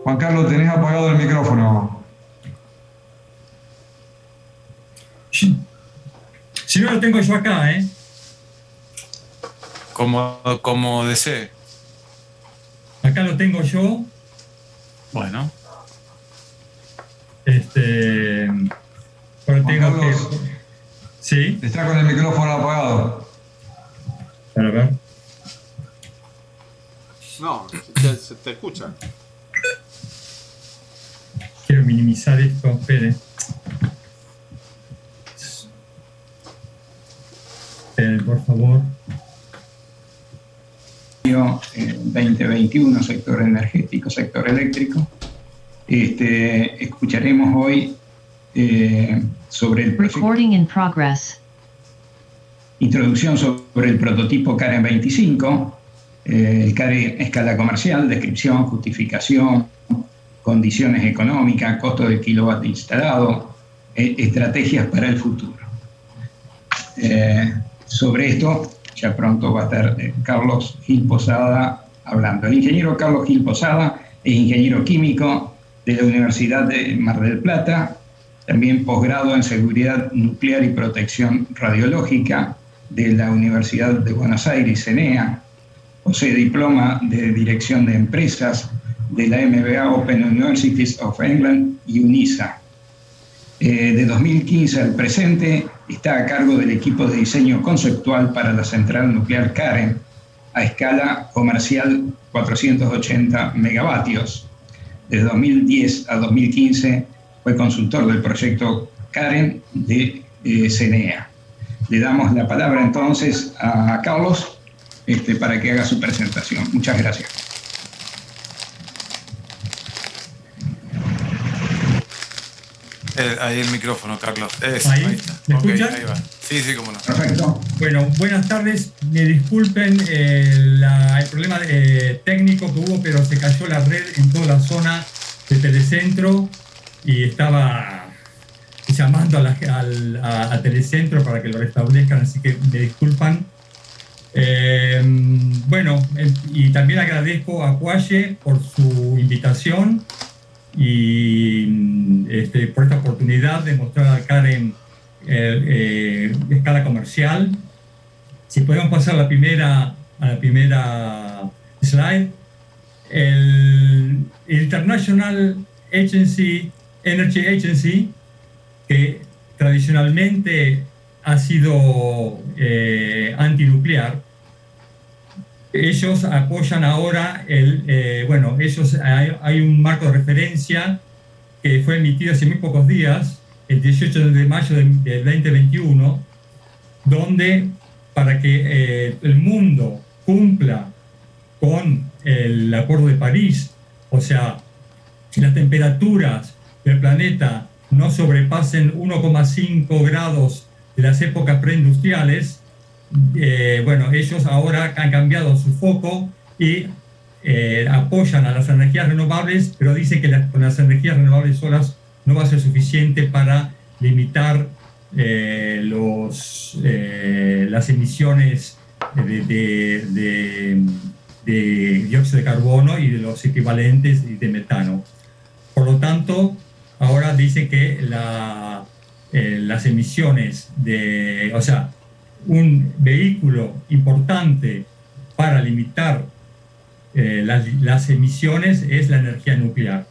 Juan Carlos, tenés apagado el micrófono. Si no, lo tengo yo acá, ¿eh? Como desee. Acá lo tengo yo. Bueno. Pero Juan tengo Carlos, que... ¿Sí? está con el micrófono apagado. Para ver. No, se te escucha. Quiero minimizar esto, esperen. Esperen, por favor. 2021, sector energético, sector eléctrico. Escucharemos hoy sobre el Recording in progress. Introducción sobre el prototipo Karen 25, el Karen escala comercial, descripción, justificación, condiciones económicas, costo del kilovatio instalado, estrategias para el futuro. Sobre esto ya pronto va a estar Carlos Gil Posada hablando. El ingeniero Carlos Gil Posada es ingeniero químico de la Universidad de Mar del Plata, también posgrado en seguridad nuclear y protección radiológica de la Universidad de Buenos Aires, CENEA. Posee diploma de dirección de empresas de la MBA Open Universities of England y UNISA. De 2015 al presente está a cargo del equipo de diseño conceptual para la central nuclear Karen a escala comercial 480 megavatios. De 2010 a 2015 fue consultor del proyecto Karen de CENEA. Le damos la palabra entonces a Carlos para que haga su presentación. Muchas gracias. Ahí el micrófono, Carlos. ¿Ahí? Ahí está. ¿Me Okay, escuchan? ahí va. Sí, cómo no. Perfecto. Bueno, buenas tardes. Me disculpen el problema técnico que hubo, pero se cayó la red en toda la zona de Telecentro y estaba llamando a Telecentro para que lo restablezcan, así que me disculpan. Y también agradezco a Cualle por su invitación y por esta oportunidad de mostrar al Karen escala comercial. Si podemos pasar a la primera slide. El International Energy Agency, que tradicionalmente ha sido antinuclear, ellos apoyan ahora hay un marco de referencia que fue emitido hace muy pocos días, el 18 de mayo del 2021, donde para que el mundo cumpla con el Acuerdo de París, o sea, si las temperaturas del planeta no sobrepasen 1,5 grados de las épocas preindustriales, ellos ahora han cambiado su foco y apoyan a las energías renovables, pero dicen que con las energías renovables solas no va a ser suficiente para limitar las emisiones de dióxido de carbono y de los equivalentes de metano. Por lo tanto, ahora dice que las emisiones un vehículo importante para limitar las emisiones es la energía nuclear,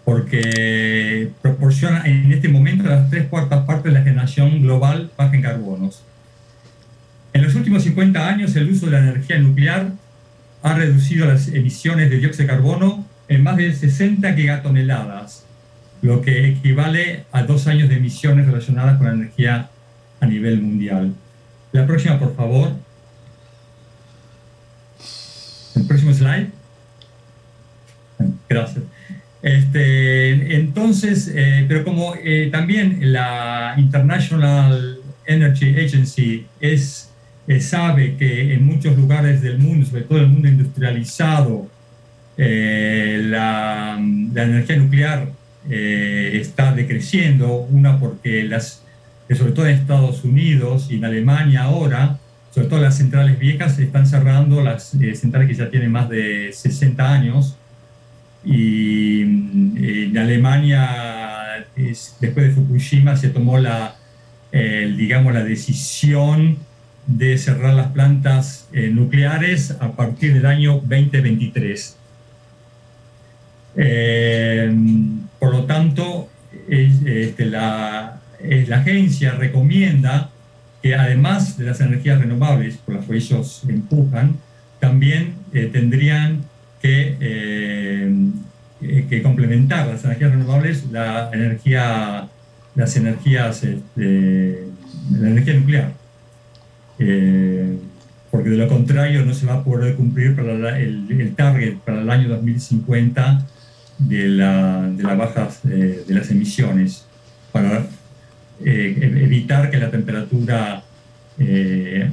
porque proporciona en este momento las 3/4 partes de la generación global baja en carbonos. En los últimos 50 años, el uso de la energía nuclear ha reducido las emisiones de dióxido de carbono en más de 60 gigatoneladas, lo que equivale a 2 años de emisiones relacionadas con la energía a nivel mundial. La próxima, por favor. El próximo slide. Gracias. Pero como también la International Energy Agency sabe que en muchos lugares del mundo, sobre todo el mundo industrializado, la energía nuclear está decreciendo, porque sobre todo en Estados Unidos y en Alemania ahora, sobre todo las centrales viejas, se están cerrando, las centrales que ya tienen más de 60 años, y Alemania, después de Fukushima, se tomó la decisión de cerrar las plantas nucleares a partir del año 2023. Por lo tanto, la agencia recomienda que además de las energías renovables, por las que ellos empujan, también tendrían que complementar las energías renovables la energía nuclear. Porque de lo contrario no se va a poder cumplir el target para el año 2050 de las bajas de las emisiones, para evitar que la temperatura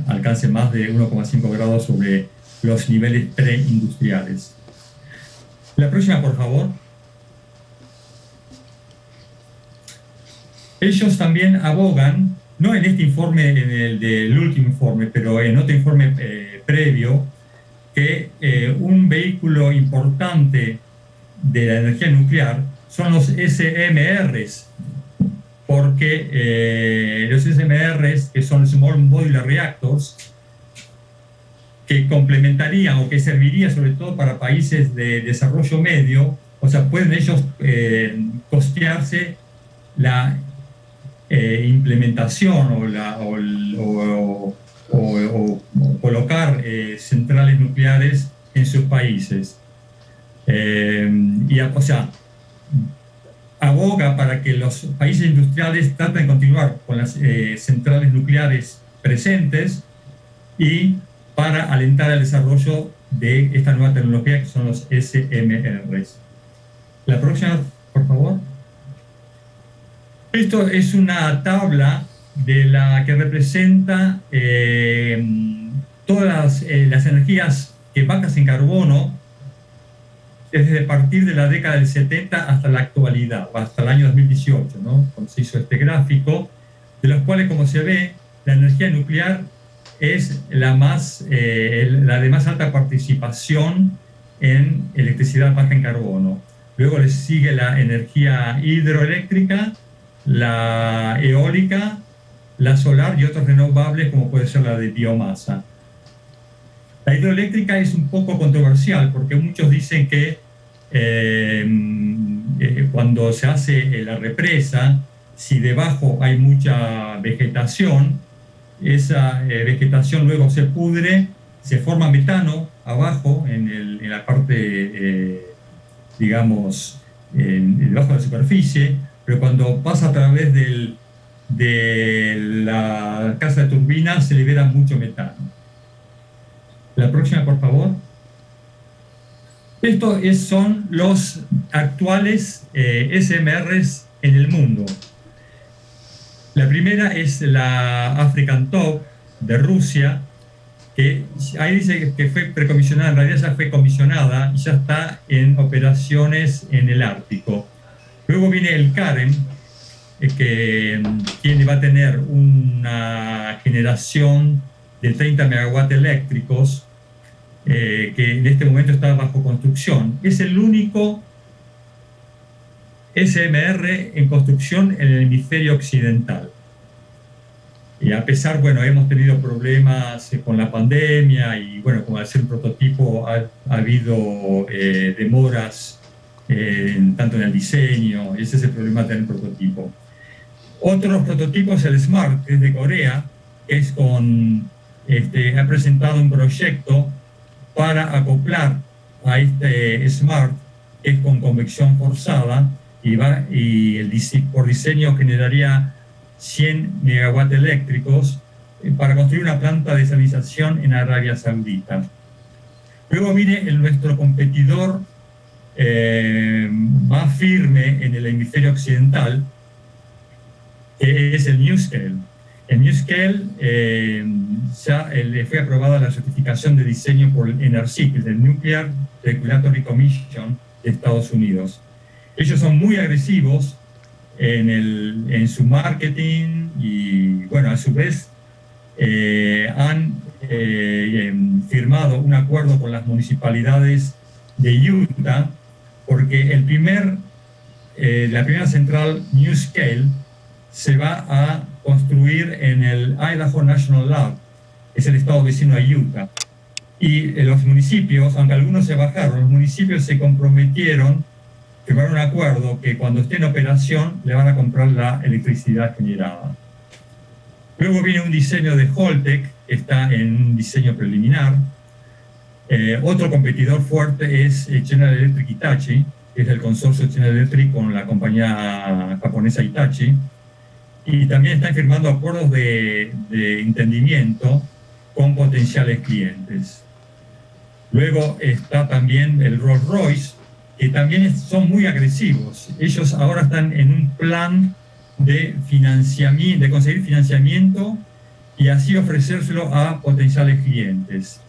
alcance más de 1,5 grados sobre los niveles preindustriales. La próxima, por favor. Ellos también abogan, no en este informe, en el del último informe, pero en otro informe previo, que un vehículo importante de la energía nuclear son los SMRs, porque los SMRs, que son Small Modular Reactors, que complementarían o que serviría sobre todo para países de desarrollo medio, o sea, pueden ellos costearse la implementación o colocar centrales nucleares en sus países. O sea, aboga para que los países industriales traten de continuar con las centrales nucleares presentes y para alentar el desarrollo de esta nueva tecnología que son los SMRs. La próxima, por favor. Esto es una tabla de la que representa todas las energías bajas en carbono desde partir de la década del 70 hasta la actualidad, hasta el año 2018, ¿no? Cuando se hizo este gráfico, de los cuales, como se ve, la energía nuclear es la de más alta participación en electricidad baja en carbono. Luego le sigue la energía hidroeléctrica, la eólica, la solar y otros renovables como puede ser la de biomasa. La hidroeléctrica es un poco controversial porque muchos dicen que cuando se hace la represa, si debajo hay mucha vegetación, esa vegetación luego se pudre, se forma metano abajo en la parte, digamos, debajo de la superficie, pero cuando pasa a través de la casa de turbinas se libera mucho metano. La próxima, por favor. Estos son los actuales SMRs en el mundo. La primera es la African Top de Rusia, que ahí dice que fue precomisionada, en realidad ya fue comisionada y ya está en operaciones en el Ártico. Luego viene el Karen, que va a tener una generación de 30 megawatts eléctricos, que en este momento está bajo construcción. Es el único SMR en construcción en el hemisferio occidental. Y a pesar, bueno, hemos tenido problemas con la pandemia y, bueno, como al ser un prototipo ha habido demoras tanto en el diseño, y ese es el problema de tener un prototipo. Otros prototipos, el SMART, que es de Corea, que es ha presentado un proyecto para acoplar a este SMART, que es con convección forzada, y por diseño generaría 100 megawatts eléctricos para construir una planta de desalinización en Arabia Saudita. Luego viene nuestro competidor más firme en el hemisferio occidental, que es el NuScale. El NuScale ya le fue aprobada la certificación de diseño por el NRC, el Nuclear Regulatory Commission de Estados Unidos. Ellos son muy agresivos en su marketing y, bueno, a su vez han firmado un acuerdo con las municipalidades de Utah, porque el primer la primera central NuScale se va a construir en el Idaho National Lab, es el estado vecino a Utah. Y los municipios, aunque algunos se bajaron, los municipios se comprometieron, firmaron un acuerdo que cuando esté en operación le van a comprar la electricidad generada. Luego viene un diseño de Holtec, que está en un diseño preliminar. Otro competidor fuerte es General Electric Hitachi, que es el consorcio General Electric con la compañía japonesa Hitachi. Y también están firmando acuerdos de entendimiento con potenciales clientes. Luego está también el Rolls-Royce, que también son muy agresivos. Ellos ahora están en un plan de financiamiento, de conseguir financiamiento y así ofrecérselo a potenciales clientes.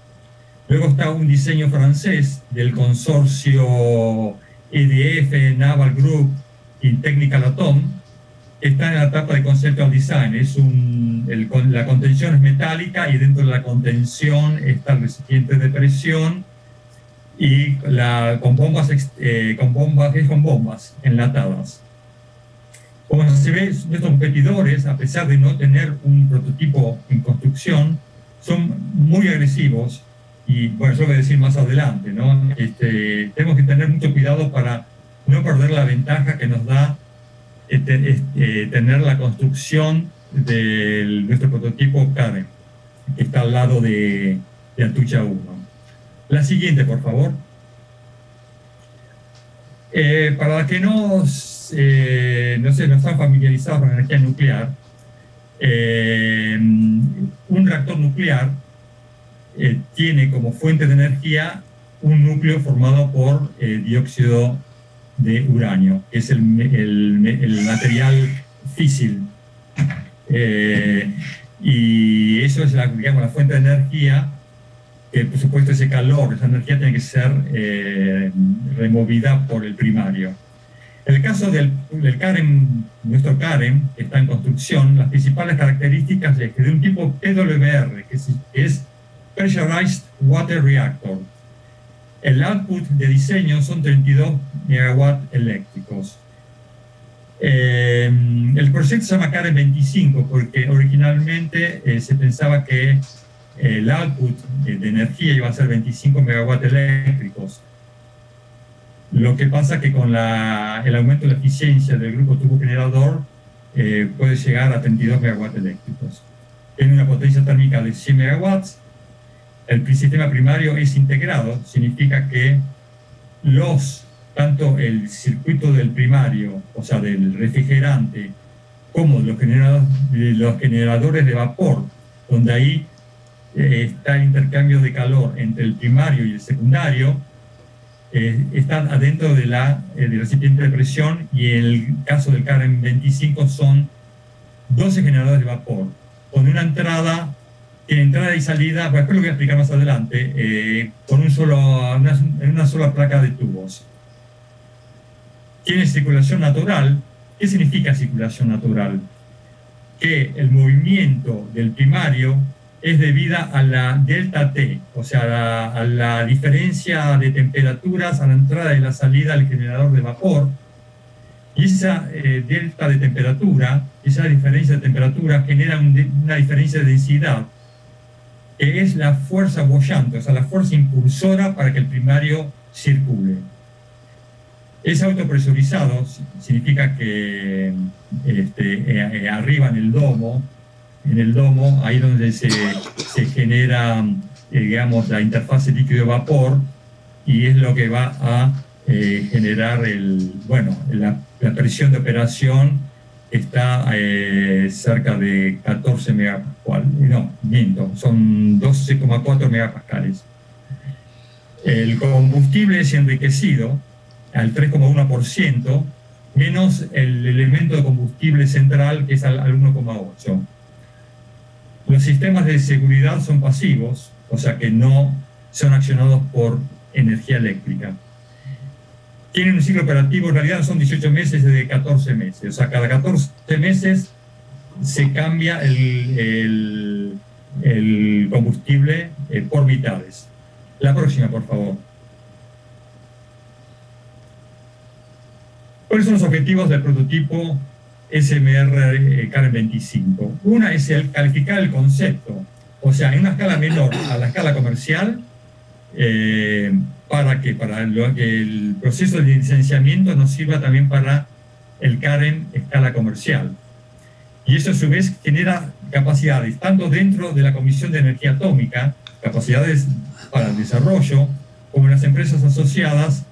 Luego está un diseño francés del consorcio EDF, Naval Group y Technical Atom. Está en la etapa de conceptual design. La contención es metálica y dentro de la contención está el recipiente de presión y con bombas enlatadas. Como se ve, nuestros competidores, a pesar de no tener un prototipo en construcción, son muy agresivos y, bueno, eso lo voy a decir más adelante, ¿no? Tenemos que tener mucho cuidado para no perder la ventaja que nos da tener la construcción de nuestro prototipo Karen, que está al lado de Atucha 1. La siguiente, por favor. Para que no están familiarizados con la energía nuclear, un reactor nuclear tiene como fuente de energía un núcleo formado por dióxido de uranio, que es el material físil. Y eso es la fuente de energía, que por supuesto ese calor, esa energía tiene que ser removida por el primario. En el caso del Karen, nuestro Karen, que está en construcción, las principales características es que de un tipo PWR, que es Pressurized Water Reactor. El output de diseño son 32 megawatts eléctricos. El proyecto se llama Karen 25 porque originalmente se pensaba que el output de energía iba a ser 25 megawatts eléctricos. Lo que pasa que con el aumento de la eficiencia del grupo turbogenerador puede llegar a 32 megawatts eléctricos. Tiene una potencia térmica de 100 megawatts. El sistema primario es integrado, significa que tanto el circuito del primario, o sea, del refrigerante, como los generadores de vapor, donde ahí está el intercambio de calor entre el primario y el secundario, están adentro del recipiente de presión, y en el caso del Karen 25 son 12 generadores de vapor, con una entrada y salida, después lo voy a explicar más adelante, con una sola placa de tubos. Tiene circulación natural. ¿Qué significa circulación natural? Que el movimiento del primario es debida a la delta T, o sea, a la diferencia de temperaturas a la entrada y la salida del generador de vapor. Y esa delta de temperatura, esa diferencia de temperatura genera una diferencia de densidad, que es la fuerza boyante, o sea, la fuerza impulsora para que el primario circule. Es autopresurizado, significa que arriba en el domo, ahí donde se genera, digamos, la interfase líquido-vapor, y es lo que va a generar la presión de operación está cerca de 14 megapascales, son 12,4 megapascales. El combustible es enriquecido al 3,1%, menos el elemento de combustible central, que es al 1,8%. Los sistemas de seguridad son pasivos, o sea que no son accionados por energía eléctrica. Tienen un ciclo operativo, en realidad son 18 meses de 14 meses, o sea, cada 14 meses se cambia el combustible por mitades. La próxima, por favor. ¿Cuáles son los objetivos del prototipo SMR Karen 25? Una es el calificar el concepto, o sea, en una escala menor a la escala comercial, para que el proceso de licenciamiento nos sirva también para el Karen escala comercial. Y eso a su vez genera capacidades, tanto dentro de la Comisión de Energía Atómica, capacidades para el desarrollo, como en las empresas asociadas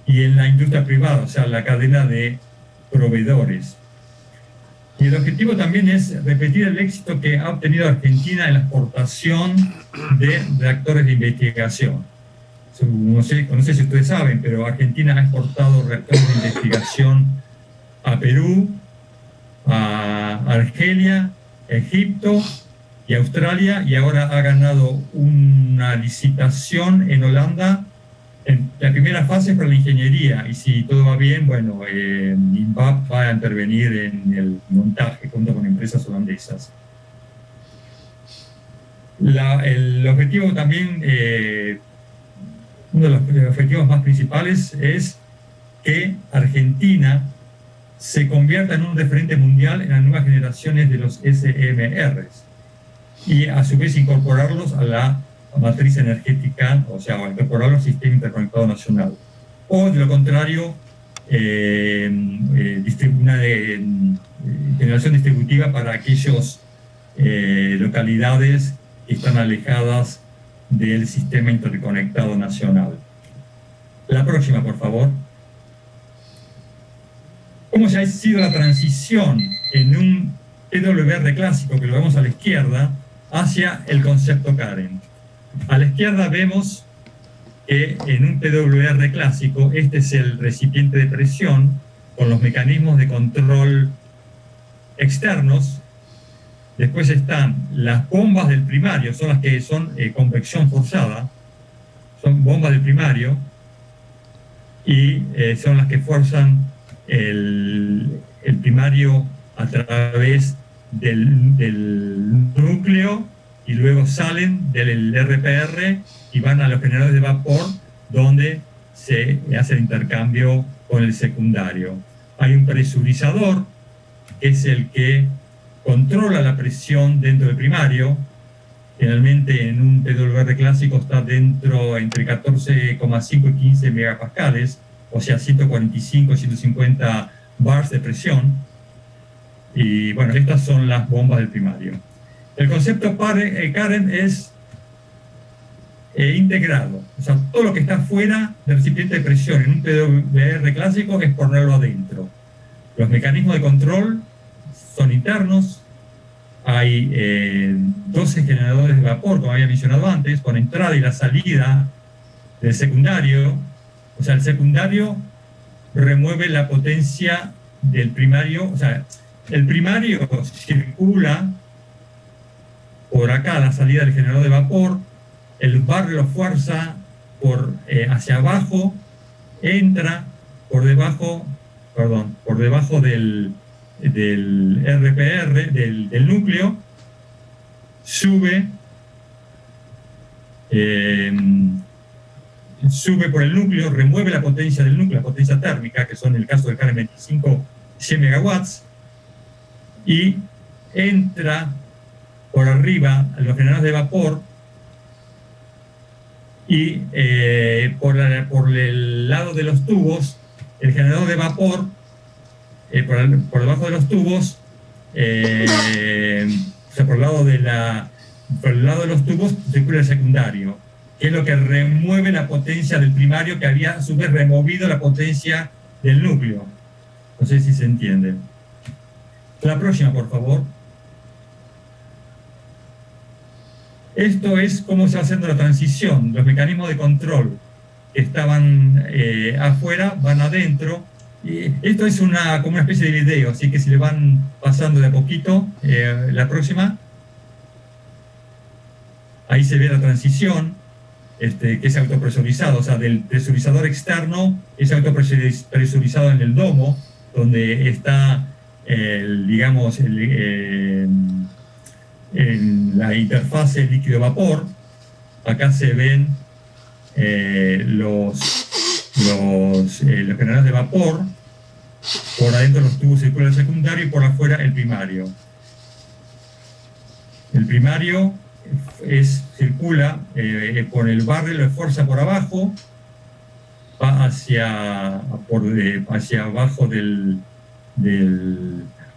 y en la industria privada, o sea, la cadena de proveedores. Y el objetivo también es repetir el éxito que ha obtenido Argentina en la exportación de reactores de investigación. No sé si ustedes saben, pero Argentina ha exportado reactores de investigación a Perú, a Argelia, Egipto y Australia, y ahora ha ganado una licitación en Holanda en la primera fase para la ingeniería, y si todo va bien, bueno, INVAP va a intervenir en el montaje junto con empresas holandesas. El objetivo también, uno de los objetivos más principales es que Argentina se convierta en un referente mundial en las nuevas generaciones de los SMRs y a su vez incorporarlos a la matriz energética, o sea, incorporarlos al sistema interconectado nacional. O de lo contrario, una generación distributiva para aquellas localidades que están alejadas del sistema interconectado nacional. La próxima, por favor. ¿Cómo se ha sido la transición en un PWR clásico, que lo vemos a la izquierda, hacia el concepto Karen? A la izquierda vemos que en un PWR clásico, este es el recipiente de presión con los mecanismos de control externos. Después están las bombas del primario, son las que son convección forzada, son bombas del primario, y son las que forzan el primario a través del núcleo, y luego salen del RPR y van a los generadores de vapor, donde se hace el intercambio con el secundario. Hay un presurizador, que es el que controla la presión dentro del primario. Generalmente en un PWR clásico está dentro entre 14,5 y 15 megapascales, o sea, 145, 150 bars de presión. Y bueno, estas son las bombas del primario. El concepto Karen es integrado, o sea, todo lo que está fuera del recipiente de presión en un PWR clásico es ponerlo adentro. Los mecanismos de control son internos. Hay 12 generadores de vapor, como había mencionado antes, con entrada y la salida del secundario. O sea, el secundario remueve la potencia del primario. O sea, el primario circula por acá a la salida del generador de vapor, el bar lo fuerza hacia abajo, entra por debajo del RPR, del núcleo, sube por el núcleo, remueve la potencia del núcleo, la potencia térmica, que son en el caso del Karen 25, 100 megawatts, y entra por arriba a los generadores de vapor, y por el lado de los tubos, el generador de vapor, por debajo de los tubos, o sea, por el lado de los tubos circula el secundario, que es lo que remueve la potencia del primario, que había a su vez removido la potencia del núcleo. No sé si se entiende. La próxima, por favor. Esto es cómo se va haciendo la transición. Los mecanismos de control que estaban afuera van adentro. Y esto es como una especie de video, así que si le van pasando de a poquito, la próxima. Ahí se ve la transición, que es autopresurizado, o sea, del presurizador externo es autopresurizado en el domo, donde está, digamos, en la interfase líquido-vapor. Acá se ven los generadores de vapor, Por adentro los tubos circula el secundario y por afuera el primario. El primario circula por el barrel, lo esfuerza por abajo, va hacia abajo del...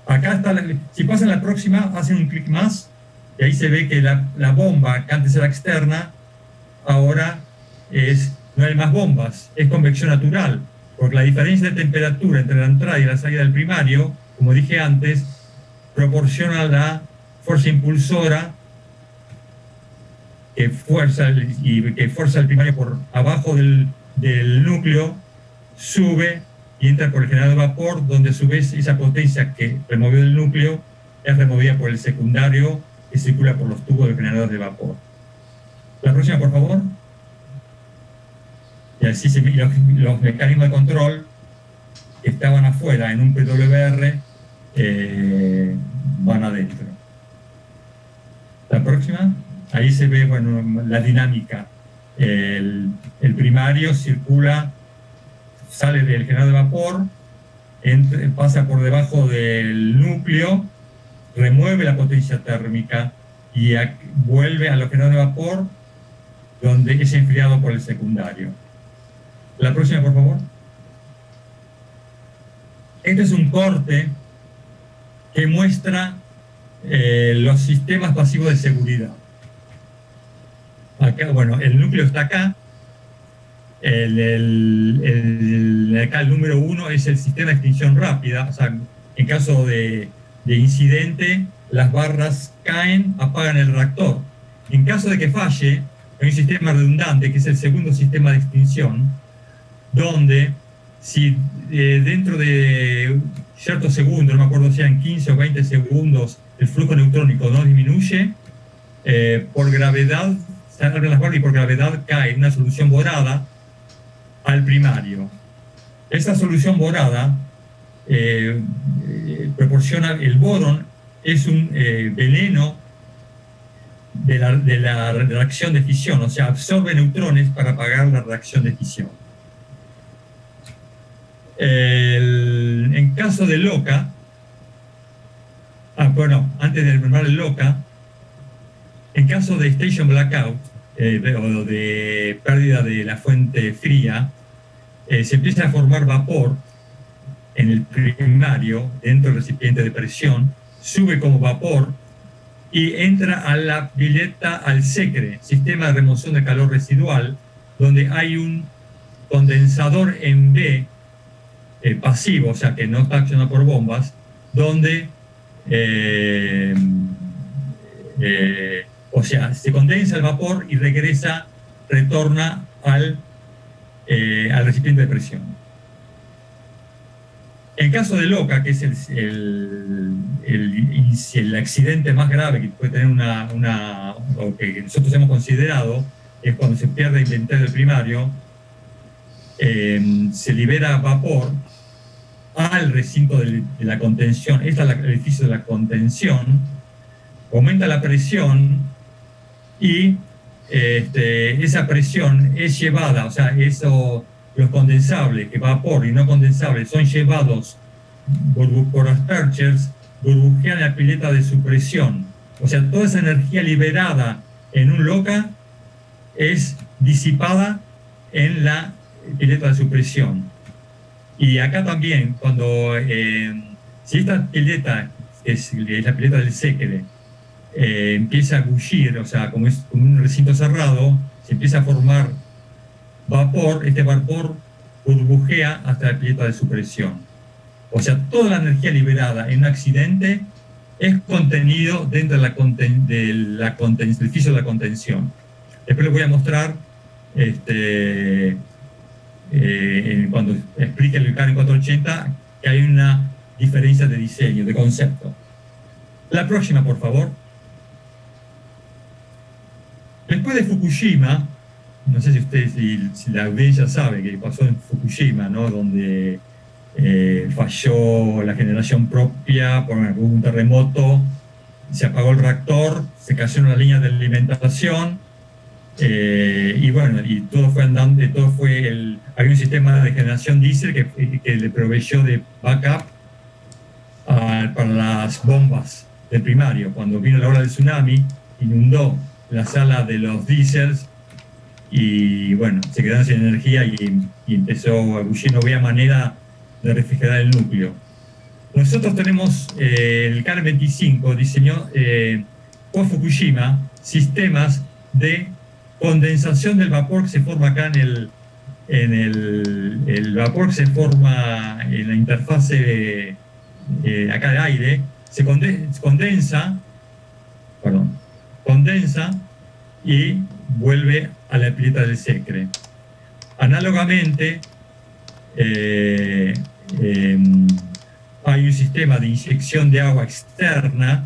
Acá está, si pasan la próxima, hacen un clic más, y ahí se ve que la bomba, que antes era externa, ahora no hay más bombas, es convección natural, porque la diferencia de temperatura entre la entrada y la salida del primario, como dije antes, proporciona la fuerza impulsora que fuerza el primario por abajo del núcleo, sube y entra por el generador de vapor, donde a su vez esa potencia que removió del núcleo es removida por el secundario que circula por los tubos del generador de vapor. La próxima, por favor. Y así los mecanismos de control que estaban afuera en un PWR van adentro. La próxima. Ahí se ve, bueno, la dinámica. El primario circula, sale del generador de vapor, pasa por debajo del núcleo, remueve la potencia térmica y vuelve a los generadores de vapor, donde es enfriado por el secundario. La próxima, por favor. Este es un corte que muestra los sistemas pasivos de seguridad. Acá, bueno, el núcleo está acá. Acá el número 1 es el sistema de extinción rápida. O sea, en caso de incidente, las barras caen, apagan el reactor. En caso de que falle, hay un sistema redundante, que es el segundo sistema de extinción, donde si dentro de ciertos segundos, no me acuerdo si eran 15 o 20 segundos, el flujo neutrónico no disminuye, por gravedad, se abren las barras y por gravedad cae una solución borada al primario. Esta solución borada proporciona, el boron es un veneno de la reacción de fisión, o sea, absorbe neutrones para apagar la reacción de fisión. En caso de LOCA, bueno, antes de nombrar el LOCA, en caso de station blackout, o de pérdida de la fuente fría, se empieza a formar vapor en el primario, dentro del recipiente de presión, sube como vapor y entra a la pileta, al SECRE, sistema de remoción de calor residual, donde hay un condensador en B pasivo, o sea que no está accionado por bombas, donde o sea, se condensa el vapor y retorna al recipiente de presión. En caso de LOCA, que es el accidente más grave que puede tener o que nosotros hemos considerado, es cuando se pierde el inventario del primario, se libera vapor al recinto de la contención. Este es el edificio de la contención, aumenta la presión y esa presión es llevada, o sea, los condensables, que vapor y no condensables, son llevados por aspergers, burbujean la pileta de supresión. O sea, toda esa energía liberada en un LOCA es disipada en la pileta de supresión. Y acá también, si esta pileta, que es la pileta del SECRE, empieza a bullir, o sea, como es un recinto cerrado, se empieza a formar vapor, este vapor burbujea hasta la pileta de supresión. O sea, toda la energía liberada en un accidente es contenido dentro del edificio de la contención. Después les voy a mostrar cuando explique el CAN 480 que hay una diferencia de diseño, de concepto. La próxima, por favor. Después de Fukushima, no sé si ustedes, si la audiencia sabe que pasó en Fukushima, ¿no? Donde falló la generación propia por un terremoto, se apagó el reactor, se cayeron las líneas de alimentación, y bueno, y todo fue andando, Había un sistema de generación diésel que le proveyó de backup para las bombas del primario. Cuando vino la ola del tsunami, inundó la sala de los diésels y bueno, se quedaron sin energía y empezó a bullir, no había manera de refrigerar el núcleo. Nosotros tenemos el CAREN 25 diseñó por Fukushima sistemas de condensación del vapor que se forma acá el vapor que se forma en la interfase acá de aire, se condensa y vuelve a la pileta del Secre. Análogamente, hay un sistema de inyección de agua externa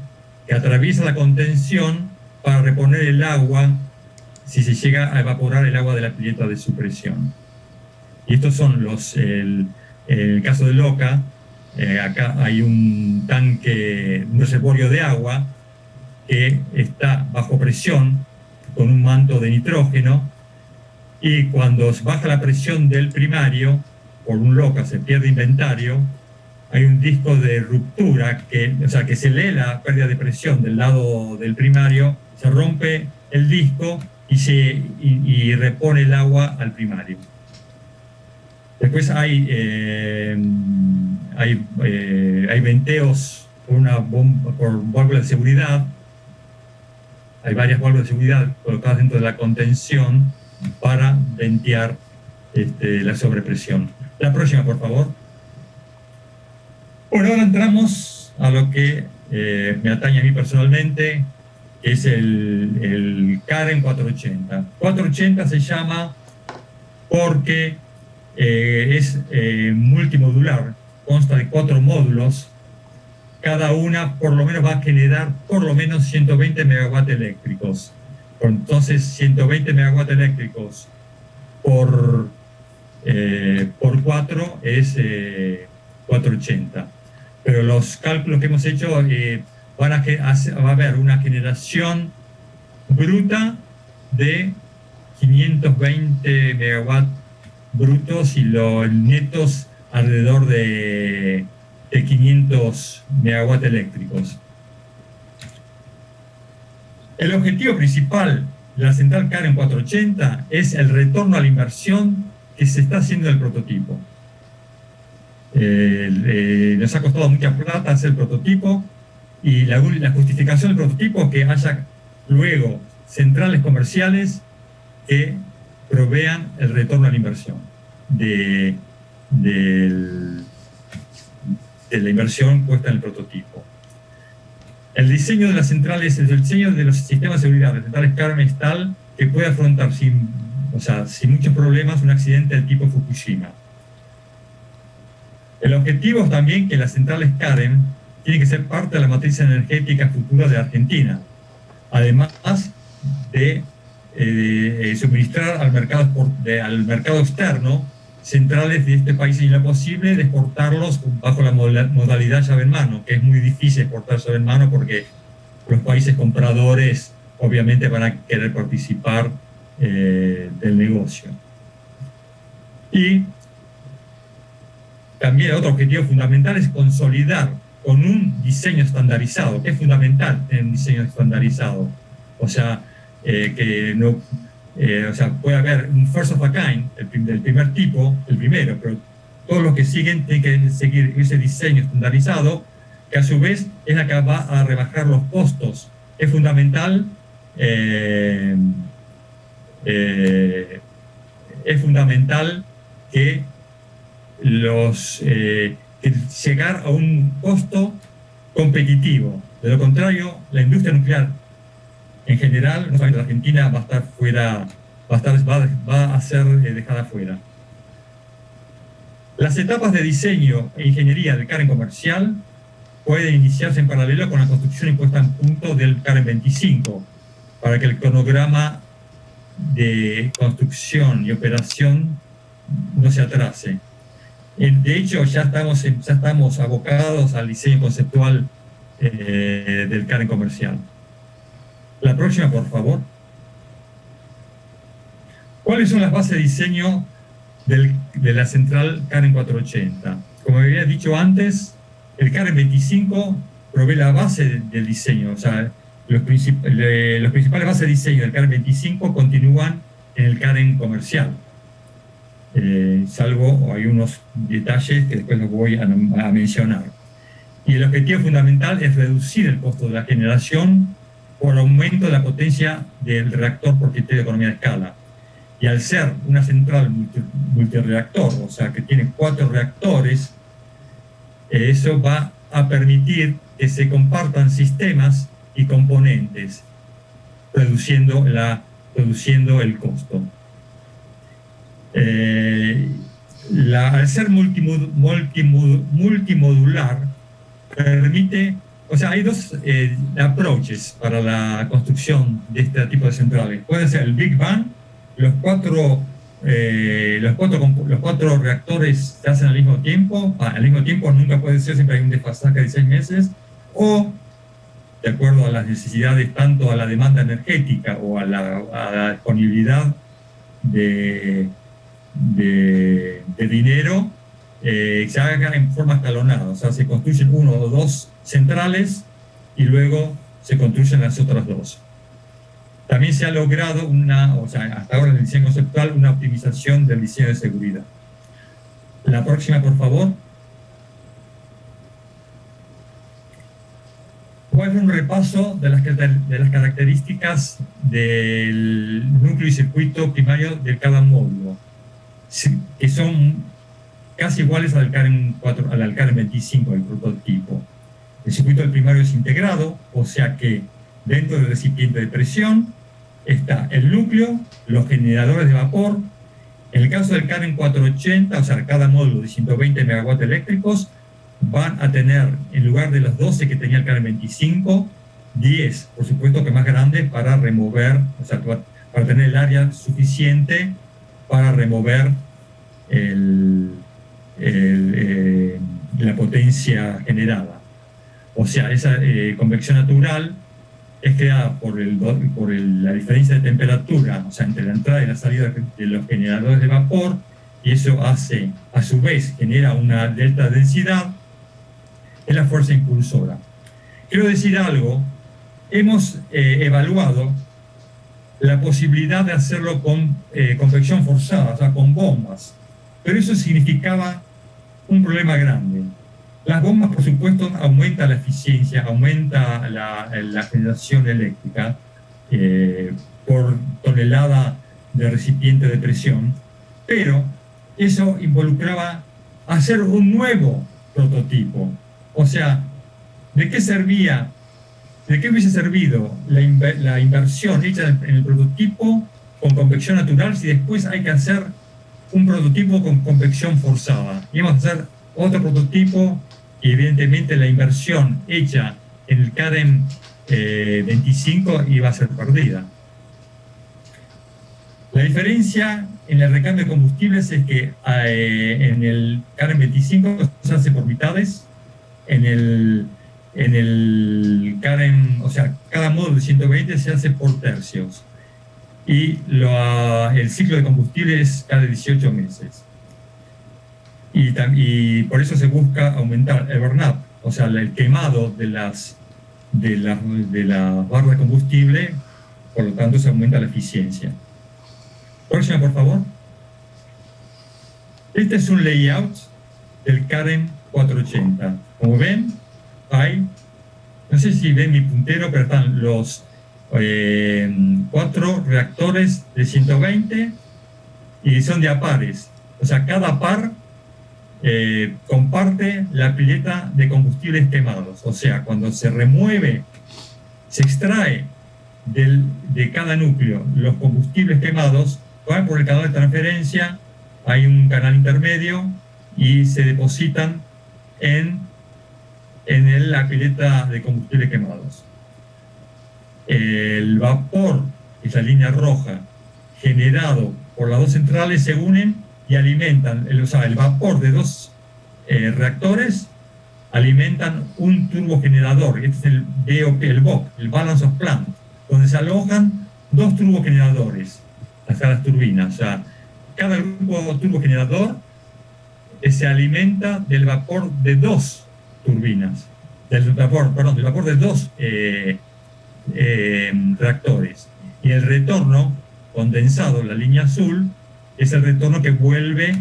que atraviesa la contención para reponer el agua si se llega a evaporar el agua de la pileta de supresión. Y estos son el caso de Loca. Acá hay un tanque, un reservorio de agua que está bajo presión con un manto de nitrógeno, y cuando baja la presión del primario, por un Loca se pierde inventario, hay un disco de ruptura, o sea, que se lee la pérdida de presión del lado del primario, se rompe el disco y repone el agua al primario. Después hay venteos por válvulas de seguridad. Hay varias válvulas de seguridad colocadas dentro de la contención para ventear la sobrepresión. La próxima, por favor. Bueno, ahora entramos a lo que me atañe a mí personalmente, que es el CAREN 480. 480 se llama porque es multimodular, consta de 4 módulos. Cada una por lo menos va a generar por lo menos 120 megawatts eléctricos. Entonces, 120 megawatts eléctricos por 4 es 480. Pero los cálculos que hemos hecho va a haber una generación bruta de 520 megawatts brutos y los netos alrededor de 500 megawatts eléctricos. El objetivo principal de la central CAREN 480 es el retorno a la inversión que se está haciendo en el prototipo. Nos ha costado mucha plata hacer el prototipo, y la justificación del prototipo es que haya luego centrales comerciales que provean el retorno a la inversión de la inversión puesta en el prototipo. El diseño de las centrales, el diseño de los sistemas de seguridad de centrales CAREN es tal que puede afrontar sin muchos problemas un accidente del tipo Fukushima. El objetivo es también que las centrales CAREN tienen que ser parte de la matriz energética futura de Argentina, además de suministrar al mercado externo centrales de este país, y lo posible de exportarlos bajo la modalidad llave en mano, que es muy difícil exportar llave en mano porque los países compradores obviamente van a querer participar del negocio. Y también otro objetivo fundamental es consolidar con un diseño estandarizado, que es fundamental tener un diseño estandarizado. O sea, puede haber un first of a kind, del primer tipo, el primero, pero todos los que siguen tienen que seguir ese diseño estandarizado, que a su vez es la que va a rebajar los costos. Es fundamental que llegar a un costo competitivo. De lo contrario, la industria nuclear en general, no solamente la Argentina, va a estar fuera, va a ser dejada fuera. Las etapas de diseño e ingeniería del CAREN comercial pueden iniciarse en paralelo con la construcción y puesta en punto del CAREN 25, para que el cronograma de construcción y operación no se atrase. De hecho, ya estamos abocados al diseño conceptual del CAREN comercial. La próxima, por favor. ¿Cuáles son las bases de diseño de la central Karen 480. Como había dicho antes, el Karen 25 provee la base del diseño, o sea, los principales bases de diseño del Karen 25 continúan en el Karen comercial, salvo hay unos detalles que después los voy a mencionar. Y el objetivo fundamental es reducir el costo de la generación por aumento de la potencia del reactor por criterio de economía de escala. Y al ser una central multireactor, o sea que tiene 4 reactores, eso va a permitir que se compartan sistemas y componentes, reduciendo el costo. Al ser multimodular, permite, o sea, hay dos approaches para la construcción de este tipo de centrales. Puede ser el Big Bang, los cuatro reactores se hacen al mismo tiempo nunca puede ser, siempre hay un desfasaje de 6 meses, o de acuerdo a las necesidades, tanto a la demanda energética o a la disponibilidad de dinero, se haga en forma escalonada, o sea, se construyen 1 o 2 centrales y luego se construyen las otras 2. También se ha logrado hasta ahora en el diseño conceptual, una optimización del diseño de seguridad. La próxima, por favor. Voy a hacer un repaso de las características del núcleo y circuito primario de cada módulo, que son casi iguales al Karen 25 del prototipo. El circuito del primario es integrado, o sea que dentro del recipiente de presión está el núcleo, los generadores de vapor. En el caso del Karen 480, o sea, cada módulo de 120 megawatts eléctricos, van a tener, en lugar de los 12 que tenía el Karen 25, 10, por supuesto que más grandes, para remover, o sea, para tener el área suficiente para remover la potencia generada. O sea, esa convección natural es creada por la diferencia de temperatura, o sea, entre la entrada y la salida de los generadores de vapor, y eso hace, a su vez, genera una delta densidad, es la fuerza impulsora. Quiero decir algo, hemos evaluado la posibilidad de hacerlo con convección forzada, o sea, con bombas, pero eso significaba un problema grande. Las bombas, por supuesto, aumentan la eficiencia, aumenta la generación eléctrica por tonelada de recipiente de presión, pero eso involucraba hacer un nuevo prototipo. O sea, ¿de qué hubiese servido la inversión hecha en el prototipo con convección natural si después hay que hacer un prototipo con convección forzada? Y vamos a hacer otro prototipo y evidentemente la inversión hecha en el Karen 25 iba a ser perdida. La diferencia en el recambio de combustibles es que en el Karen 25 se hace por mitades, en el Karen, o sea, cada módulo de 120 se hace por tercios, y el ciclo de combustible es cada 18 meses. Y por eso se busca aumentar el burn-up, o sea, el quemado de las barras de combustible, por lo tanto se aumenta la eficiencia. Próxima, por favor. Este es un layout del Karen 480. Como ven, no sé si ven mi puntero, pero están los 4 reactores de 120 y son de a pares. O sea, cada par comparte la pileta de combustibles quemados. O sea, cuando se remueve, se extrae de cada núcleo los combustibles quemados, van por el canal de transferencia, hay un canal intermedio y se depositan en la pileta de combustibles quemados. El vapor, esa línea roja, generado por las 2 centrales, se unen y alimentan, el vapor de 2 reactores alimentan un turbogenerador. Este es el BOP, el BOP, el Balance of Plant, donde se alojan 2 turbogeneradores, las turbinas. O sea, cada grupo turbogenerador se alimenta del vapor de dos turbinas, del vapor de dos reactores. Y el retorno condensado, la línea azul, es el retorno que vuelve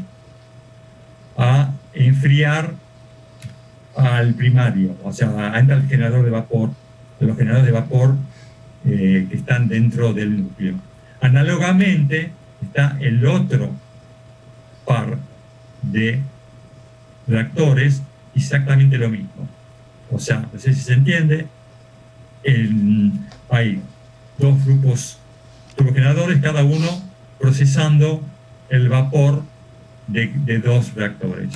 a enfriar al primario, o sea, entra al generador de vapor, de los generadores de vapor que están dentro del núcleo. Análogamente está el otro par de reactores, exactamente lo mismo. O sea, no sé si se entiende, hay dos grupos turbogeneradores, cada uno procesando el vapor de dos reactores.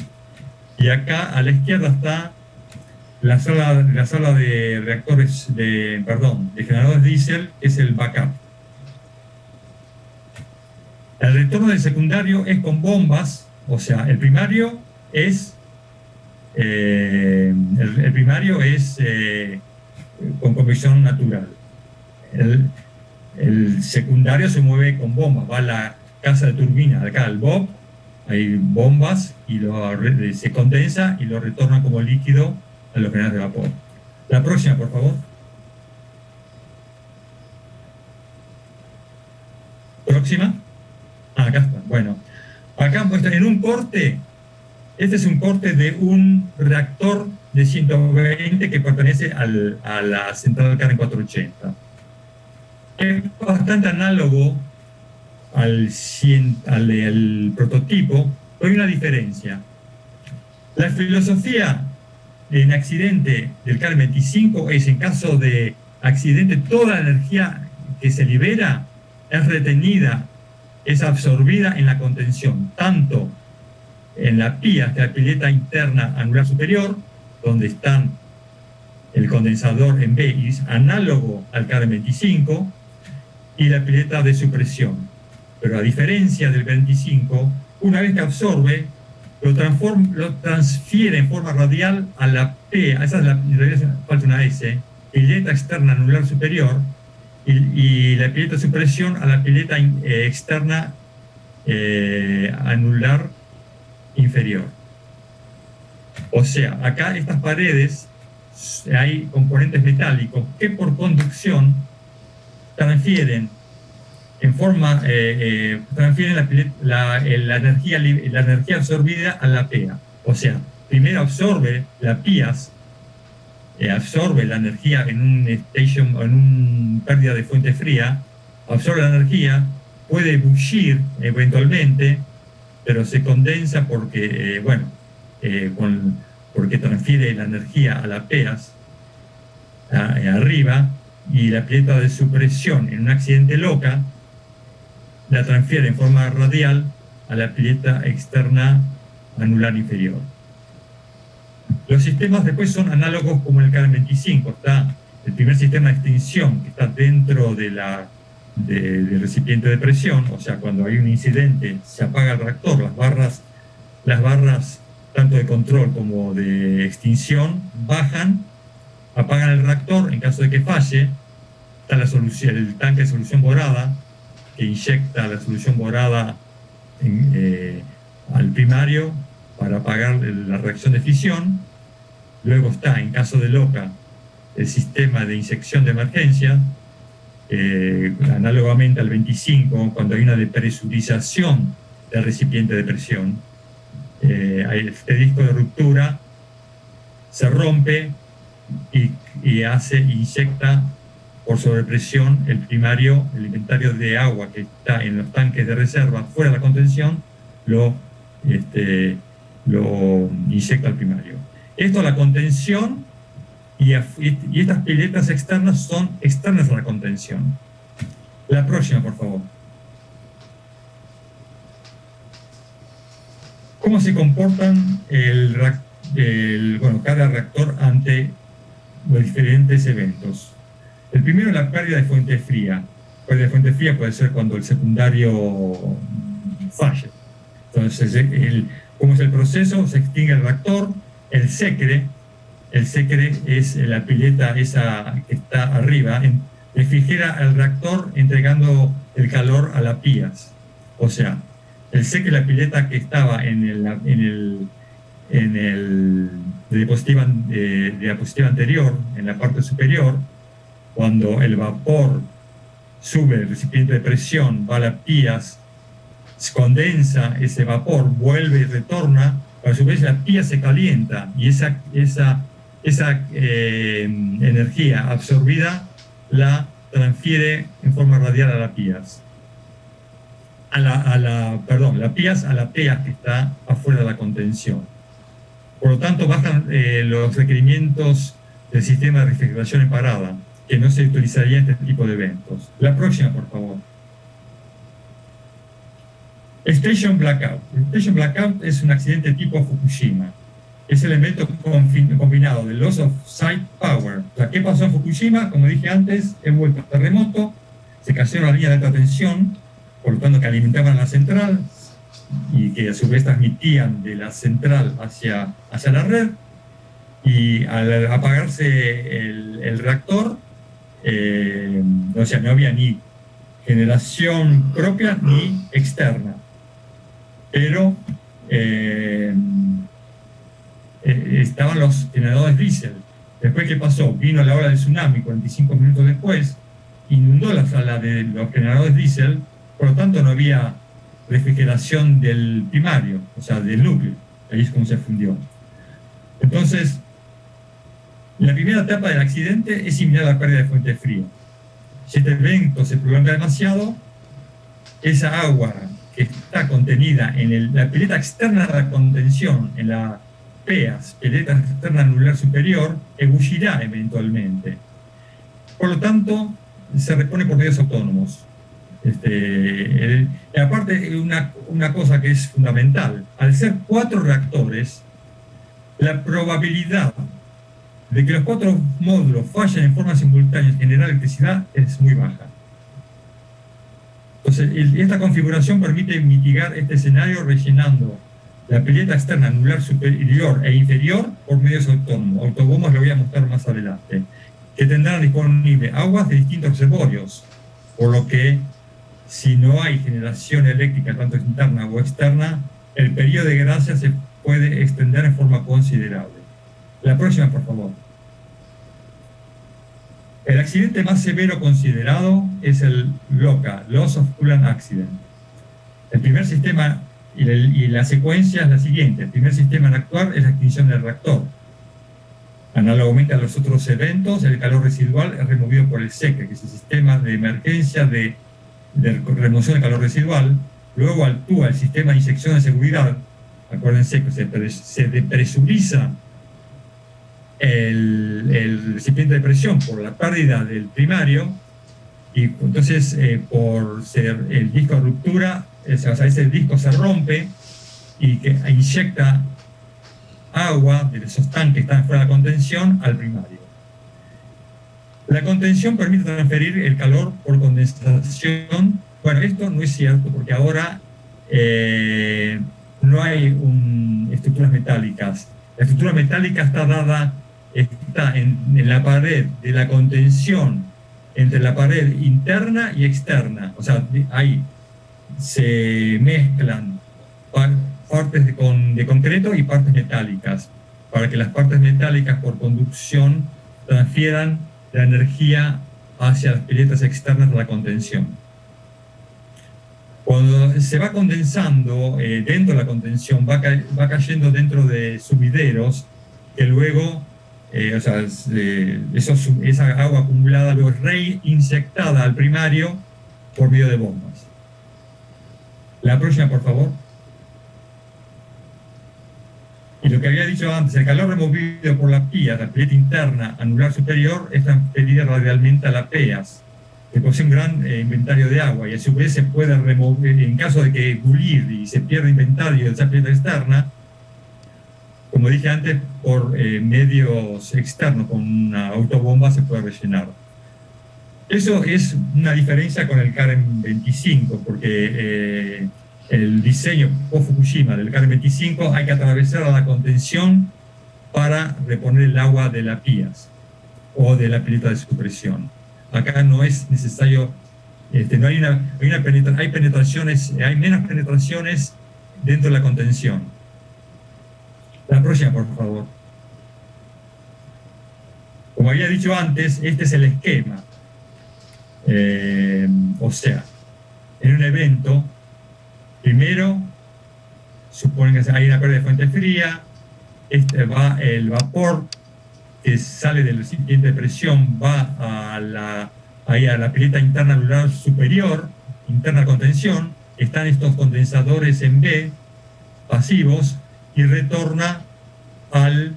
Y acá a la izquierda está la sala de reactores, de generadores diésel, que es el backup. El retorno del secundario es con bombas, o sea, el primario es con convección natural. El secundario se mueve con bombas, va a la casa de turbina, acá al BOP, hay bombas y se condensa y lo retorna como líquido a los generadores de vapor. La próxima, por favor. Próxima. Acá está. Bueno, acá muestra en un corte. Este es un corte de un reactor de 120 que pertenece a la central Karen 480. Es bastante análogo al prototipo, pero hay una diferencia. La filosofía en accidente del Karen 25 es, en caso de accidente, toda la energía que se libera es retenida, es absorbida en la contención, tanto en la PIA, que es la pileta interna anular superior, donde están el condensador en B y es análogo al Karen 25, y la pileta de supresión. Pero a diferencia del 25, una vez que absorbe, lo transfiere en forma radial a la PIA, esa es en realidad falta una S, pileta externa anular superior, y la pileta de supresión a la pileta externa anular inferior. O sea, acá estas paredes hay componentes metálicos que por conducción transfieren la energía absorbida a la PEA. O sea, primero absorbe la PIAS, absorbe la energía en un pérdida de fuente fría, absorbe la energía, puede bullir eventualmente, pero se condensa porque, porque transfiere la energía a la PEAS arriba, y la pileta de supresión en un accidente loca la transfiere en forma radial a la pileta externa anular inferior. Los sistemas después son análogos como el Karen 25. Está el primer sistema de extinción, que está dentro del recipiente de presión, o sea, cuando hay un incidente se apaga el reactor, las barras tanto de control como de extinción bajan, apagan el reactor. En caso de que falle, está el tanque de solución borada, que inyecta la solución borada al primario para apagar la reacción de fisión. Luego está, en caso de loca, el sistema de inyección de emergencia, análogamente al 25, cuando hay una depresurización del recipiente de presión. Este disco de ruptura se rompe y inyecta por sobrepresión el primario, el inventario de agua que está en los tanques de reserva fuera de la contención, lo inyecta al primario. Esto, la contención, y estas piletas externas son externas a la contención. La próxima, por favor. ¿Cómo se comportan cada reactor ante los diferentes eventos? El primero es la pérdida de fuente fría. La pérdida de fuente fría puede ser cuando el secundario falle. Entonces, ¿cómo es el proceso? Se extingue el reactor, el secre es la pileta esa que está arriba, refrigera el reactor entregando el calor a la PIAS. O sea, El seque es la pileta que estaba en el diapositiva anterior, en la parte superior, cuando el vapor sube el recipiente de presión, va a las pías, se condensa ese vapor, vuelve y retorna, pero a su vez la pía se calienta y esa energía absorbida la transfiere en forma radial a las pías. La pías a la PEA que está afuera de la contención. Por lo tanto, bajan los requerimientos del sistema de refrigeración en parada, que no se utilizaría en este tipo de eventos. La próxima, por favor. Station Blackout. Station Blackout es un accidente tipo Fukushima. Es el evento combinado de loss of site power. O sea, ¿qué pasó en Fukushima? Como dije antes, envuelto en terremoto, se cayeron las líneas de alta tensión, por lo tanto que alimentaban la central y que a su vez transmitían de la central hacia la red, y al apagarse el reactor, o sea, no había ni generación propia ni externa, pero estaban los generadores diésel. Después, ¿qué pasó? Vino la ola del tsunami 45 minutos después, inundó la sala de los generadores diésel, por lo tanto no había refrigeración del primario, o sea, del núcleo. Ahí es como se fundió. Entonces, la primera etapa del accidente es similar a la pérdida de fuente de frío. Si este evento se prolonga demasiado, esa agua que está contenida en la pileta externa de la contención, en la PEAS, pileta externa anular superior, ebullirá eventualmente. Por lo tanto, se repone por medios autónomos. Aparte, una cosa que es fundamental, al ser 4 reactores, la probabilidad de que los 4 módulos fallen en forma simultánea y generar electricidad es muy baja. Entonces, esta configuración permite mitigar este escenario rellenando la pileta externa anular superior e inferior por medios autónomos. Autobombas lo voy a mostrar más adelante, que tendrán disponible aguas de distintos reservorios, por lo que si no hay generación eléctrica tanto interna o externa, el periodo de gracia se puede extender en forma considerable. La próxima, por favor. El accidente más severo considerado es el LOCA, Loss of Coolant Accident. El primer sistema y la secuencia es la siguiente. El primer sistema en actuar es la extinción del reactor. Análogamente a los otros eventos, el calor residual es removido por el SECE, que es el sistema de emergencia de remoción del calor residual. Luego actúa el sistema de inyección de seguridad. Acuérdense que se depresuriza el recipiente de presión por la pérdida del primario, y entonces por ser el disco de ruptura, o sea, ese disco se rompe y que inyecta agua de esos tanques que están fuera de la contención al primario. La contención permite transferir el calor por condensación. Bueno, esto no es cierto porque ahora no hay estructuras metálicas. La estructura metálica está en la pared de la contención, entre la pared interna y externa. O sea, ahí se mezclan partes de concreto y partes metálicas, para que las partes metálicas por conducción transfieran la energía hacia las piletas externas de la contención. Cuando se va condensando dentro de la contención, va cayendo dentro de sumideros que luego, esa agua acumulada luego es reinyectada al primario por medio de bombas. La próxima, por favor. Y lo que había dicho antes, el calor removido por la PIA, la pileta interna anular superior, es transferida radialmente a la PEAS, que posee un gran inventario de agua, y a su vez se puede remover, en caso de que bulir y se pierda inventario de esa pileta externa, como dije antes, por medios externos, con una autobomba se puede rellenar. Eso es una diferencia con el CAREN 25, porque el diseño post-Fukushima del CAREN 25 hay que atravesar a la contención para reponer el agua de la PIAS o de la pileta de supresión. Acá no es necesario No hay hay penetraciones, hay menos penetraciones dentro de la contención. La próxima, por favor. Como había dicho antes, este es el esquema. O sea, en un evento, primero, suponen que hay una pérdida de fuente fría, el vapor que sale del recipiente de presión va a la pileta interna anular superior, interna contención, están estos condensadores en B, pasivos, y retorna al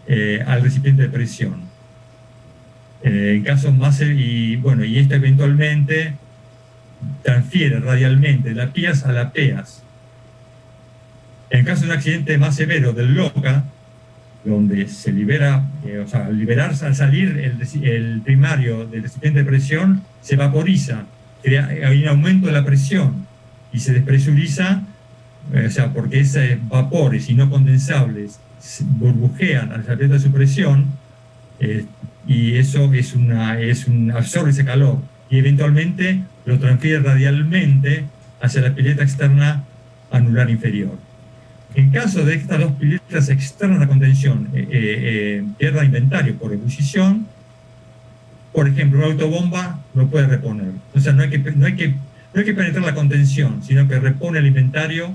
recipiente de presión. En casos más, y esto eventualmente transfiere radialmente de la PIAS a la PEAS. En caso de un accidente más severo del LOCA, donde se libera, al liberarse, al salir el primario del recipiente de presión, se vaporiza, hay un aumento de la presión y se despresuriza, porque esos vapores y no condensables burbujean al salir de su presión, y eso absorbe ese calor y eventualmente lo transfiere radialmente hacia la pileta externa anular inferior. En caso de que estas dos piletas externas de contención pierdan inventario por ebullición, por ejemplo, una autobomba no puede reponer. O sea, no hay que penetrar la contención, sino que repone el inventario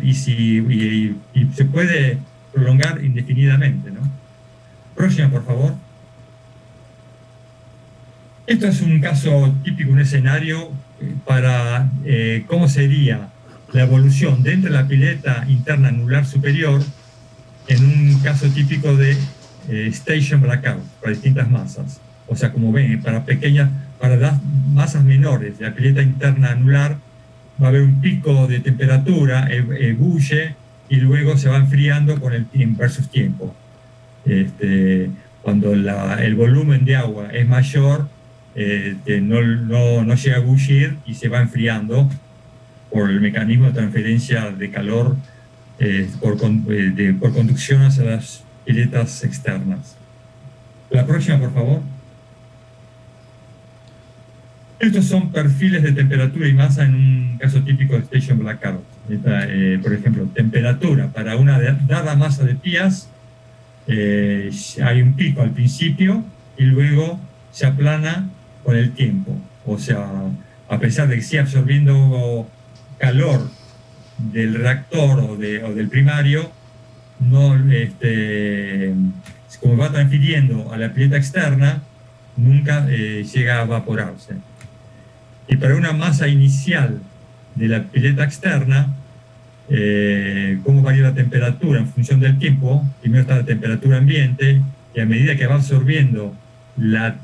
y se puede prolongar indefinidamente, ¿no? Próxima, por favor. Esto es un caso típico, un escenario para cómo sería la evolución dentro de la pileta interna anular superior en un caso típico de station blackout para distintas masas. O sea, como ven, para las masas menores de la pileta interna anular va a haber un pico de temperatura, ebulle y luego se va enfriando con el tiempo versus tiempo. Cuando el volumen de agua es mayor, no llega a ebullir y se va enfriando por el mecanismo de transferencia de calor por conducción hacia las piletas externas. La próxima, por favor. Estos son perfiles de temperatura y masa en un caso típico de station blackout. Por ejemplo, temperatura para una dada masa de PIAS, hay un pico al principio y luego se aplana con el tiempo. O sea, a pesar de que sigue absorbiendo calor del reactor o del primario, como va transfiriendo a la pileta externa, nunca llega a evaporarse. Y para una masa inicial de la pileta externa, cómo varía la temperatura en función del tiempo. Primero está la temperatura ambiente y a medida que va absorbiendo la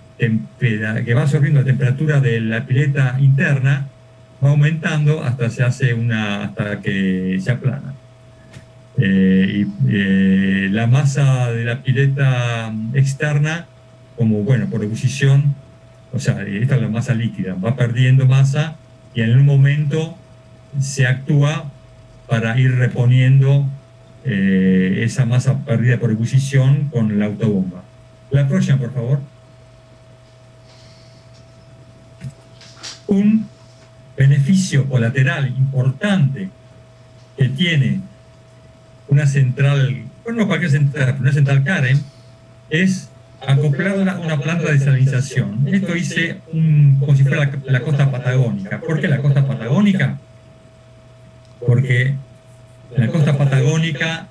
temperatura de la pileta interna, va aumentando hasta que se aplana. La masa de la pileta externa, por ebullición, o sea, esta es la masa líquida, va perdiendo masa y en un momento se actúa para ir reponiendo esa masa perdida por ebullición con la autobomba. La próxima, por favor. Un beneficio colateral importante que tiene una central, no cualquier central, pero una central Karen, es acoplar una planta de desalinización. Esto hice como si fuera la costa patagónica. ¿Por qué la costa patagónica? Porque la costa patagónica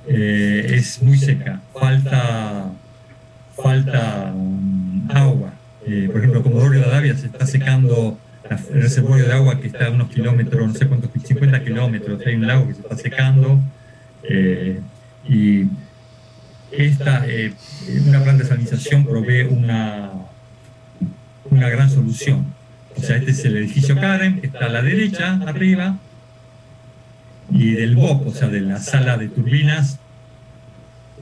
es muy seca, falta agua. Por ejemplo, Comodoro Rivadavia se está secando el reservorio de agua que está a unos kilómetros, no sé cuántos, 50 kilómetros, hay un lago que se está secando, y una planta de desalinización provee una gran solución. O sea, este es el edificio Karen, que está a la derecha, arriba, y del BOC, o sea, de la sala de turbinas,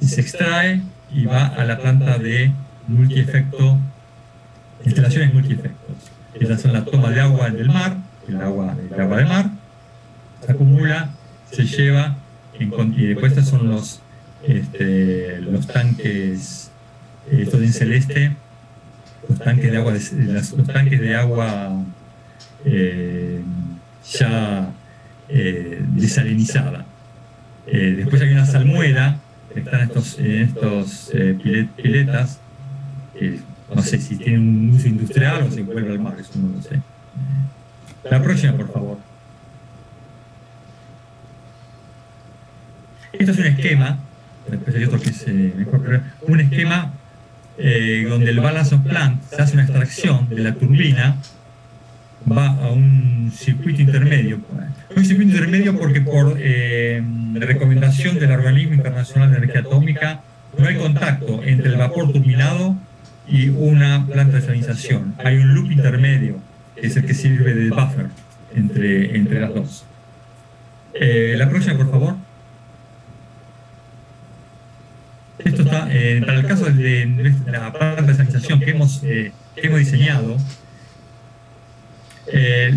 se extrae y va a la planta de multiefecto, instalaciones multiefectos. Esas son la toma de agua del mar, el agua del mar, se acumula, se lleva, y después estos son los tanques, estos en celeste, los tanques de agua ya desalinizada. Después hay una salmuera, que están en estos piletas, no sé si tienen un uso industrial o se vuelve al mar, eso no lo sé. La próxima, por favor. Esto es un esquema, después hay otro que es mejor, pero un esquema donde el balance of plant se hace una extracción de la turbina, va a un circuito intermedio. Un circuito intermedio porque por recomendación del Organismo Internacional de Energía Atómica no hay contacto entre el vapor turbinado y una planta de salinización. Hay un loop intermedio, que es el que sirve de buffer entre las dos. La próxima, por favor. Esto está, para el caso de la planta de salinización que hemos diseñado,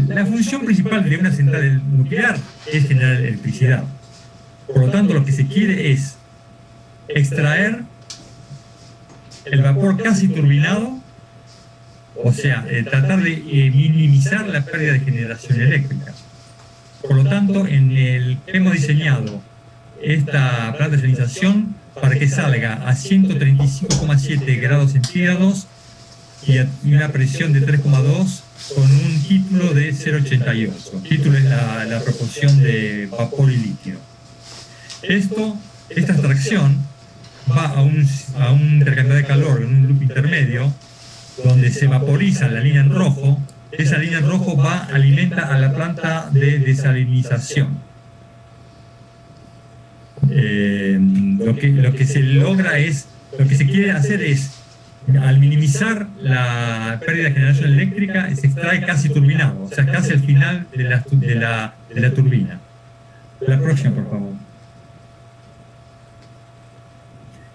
la función principal de una central nuclear es generar electricidad. Por lo tanto, lo que se quiere es extraer el vapor casi turbinado, o sea, tratar de minimizar la pérdida de generación eléctrica. Por lo tanto, hemos diseñado esta planta de salinización para que salga a 135,7 grados centígrados y a una presión de 3,2 con un título de 0,88. Título es la proporción de vapor y líquido. Esta extracción va a un intercambiador de calor en un loop intermedio donde se vaporiza la línea en rojo. Esa línea en rojo alimenta a la planta de desalinización. Lo que se quiere hacer es, al minimizar la pérdida de generación eléctrica, se extrae casi turbinado, o sea, casi al final de la turbina. La próxima, por favor.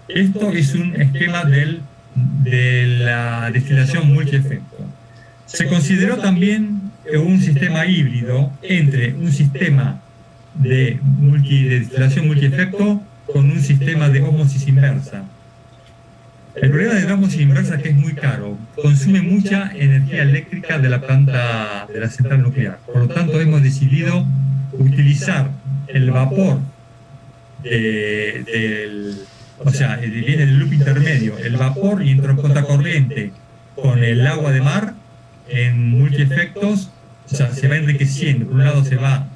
Esto es un esquema de la destilación multiefecto. Se consideró también un sistema híbrido entre un sistema de destilación multiefecto con un sistema de ósmosis inversa. El problema de la ósmosis inversa es que es muy caro, consume mucha energía eléctrica de la planta de la central nuclear. Por lo tanto, hemos decidido utilizar el vapor o sea, viene del loop intermedio, el vapor y entra en contracorriente con el agua de mar en multiefectos, o sea, se va enriqueciendo. Por un lado se va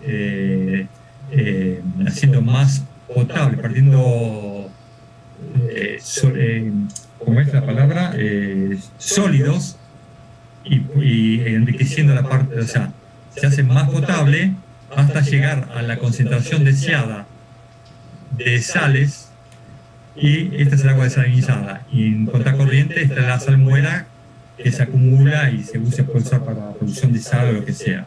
haciendo más potable, perdiendo, ¿cómo es la palabra? Sólidos y enriqueciendo la parte, o sea, se hace más potable hasta llegar a la concentración deseada de sales, y esta es el agua desalinizada. Y en contracorriente está la salmuera que se acumula y se puede usar para la producción de sal o lo que sea.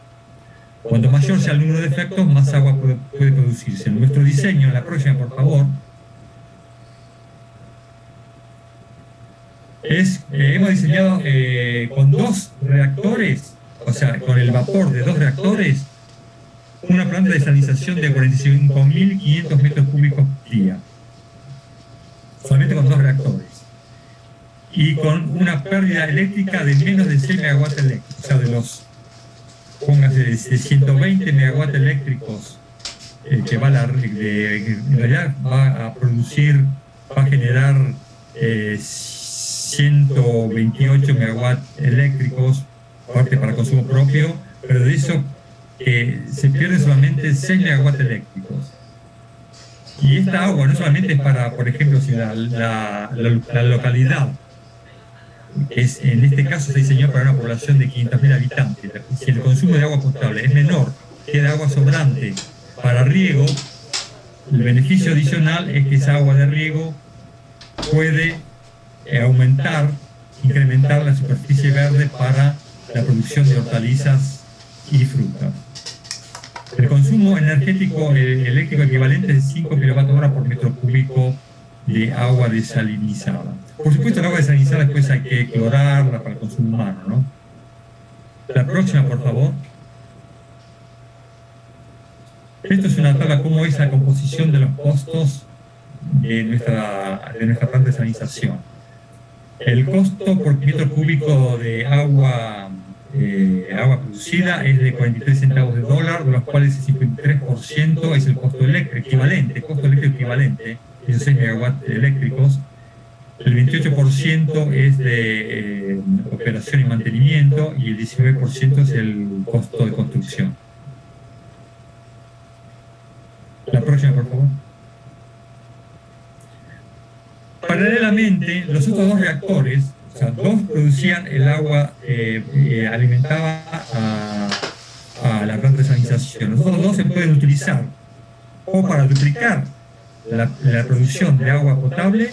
Cuanto mayor sea el número de efectos, más agua puede producirse. En nuestro diseño, en la próxima, por favor, hemos diseñado con 2 reactores, o sea, con el vapor de 2 reactores, una planta de desalinización de 45.500 metros cúbicos día. Solamente con 2 reactores. Y con una pérdida eléctrica de menos de 6 megawatts eléctricos, o sea, póngase de 120 megawatts eléctricos que en realidad va a generar 128 megawatts eléctricos, parte para consumo propio, pero de eso se pierden solamente 6 megawatts eléctricos. Y esta agua no solamente es para, por ejemplo, si la localidad, en este caso se diseñó para una población de 500.000 habitantes, si el consumo de agua potable es menor, queda agua sobrante para riego, el beneficio adicional es que esa agua de riego puede incrementar la superficie verde para la producción de hortalizas y frutas. El consumo energético eléctrico equivalente es 5 kWh por metro cúbico de agua desalinizada. Por supuesto, el agua desalinizada después hay que clorarla para el consumo humano, ¿no? La próxima, por favor. Esto es una tabla cómo es la composición de los costos de nuestra planta de desalinización. El costo por metro cúbico de agua agua producida es de 43 centavos de dólar, de los cuales el 53% es el costo eléctrico equivalente, esos 6 megawatts eléctricos. El 28% es de operación y mantenimiento y el 19% es el costo de construcción. La próxima, por favor. Paralelamente, los otros dos reactores, o sea, dos producían el agua, alimentaba a la planta de salinización. Los otros dos se pueden utilizar o para duplicar la producción de agua potable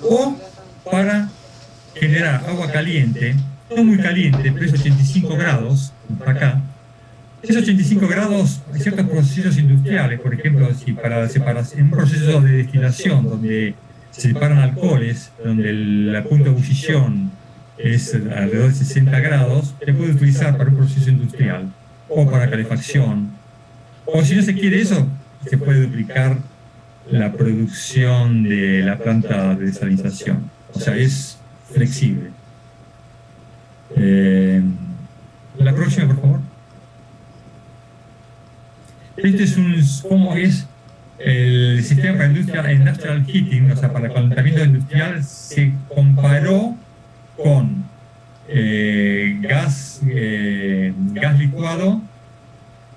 o para generar agua caliente, no muy caliente, pero es 85 grados, acá. Esos 85 grados, hay ciertos procesos industriales, por ejemplo, si para separación, un proceso de destilación donde se separan alcoholes, donde la punto de ebullición es alrededor de 60 grados, se puede utilizar para un proceso industrial o para calefacción. O si no se quiere eso, se puede duplicar la producción de la planta de desalinización. O sea, es flexible. La próxima, por favor. Este es cómo es el sistema para industrial heating, o sea, para calentamiento industrial, se comparó con gas licuado,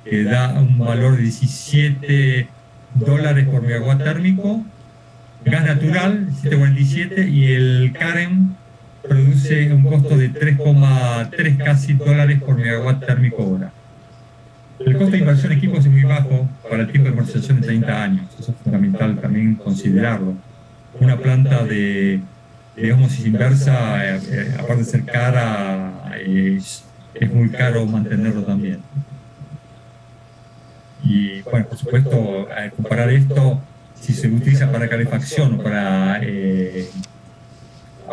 que da un valor de $17 por megawatt térmico, gas natural 7.47 y el Karen produce un costo de 3,3 casi dólares por megawatt térmico hora. El costo de inversión en equipos es muy bajo para el tiempo de amortización de 30 años. Eso es fundamental también considerarlo. Una planta de osmosis inversa, aparte de ser cara, es muy caro mantenerlo también. Y bueno, por supuesto, al comparar esto, si se utiliza para calefacción o para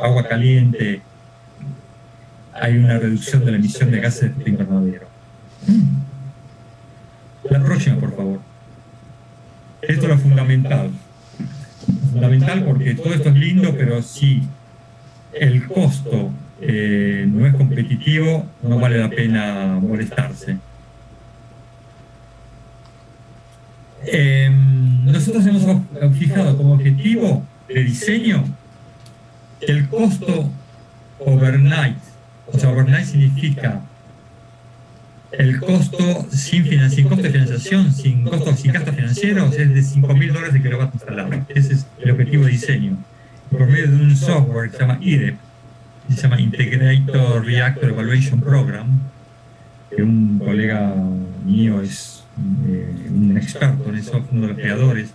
agua caliente, hay una reducción de la emisión de gases de efecto invernadero. La próxima, por favor. Esto es lo fundamental. Fundamental porque todo esto es lindo, pero si el costo no es competitivo, no vale la pena molestarse. Nosotros hemos fijado como objetivo de diseño el costo overnight. O sea, overnight significa el costo sin costo de financiación, sin gastos financieros, es de $5.000 de kilovatio instalado. Ese es el objetivo de diseño. Por medio de un software que se llama IREP, que se llama Integrated Reactor Evaluation Program, que un colega mío es un experto en eso, uno de los creadores,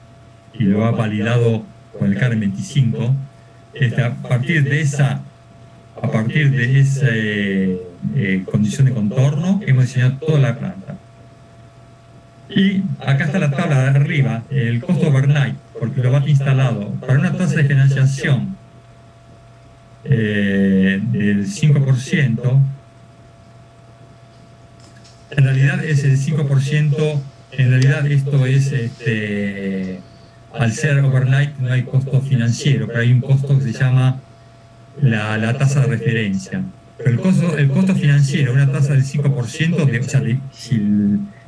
y lo ha validado con el Karen 25. A partir de esa condición de contorno, hemos diseñado toda la planta. Y acá está la tabla de arriba, el costo overnight por kilovatio instalado, para una tasa de financiación del 5%, en realidad es el 5%, en realidad esto es, al ser overnight no hay costo financiero, pero hay un costo que se llama la tasa de referencia. Pero el costo financiero, una tasa del 5%, si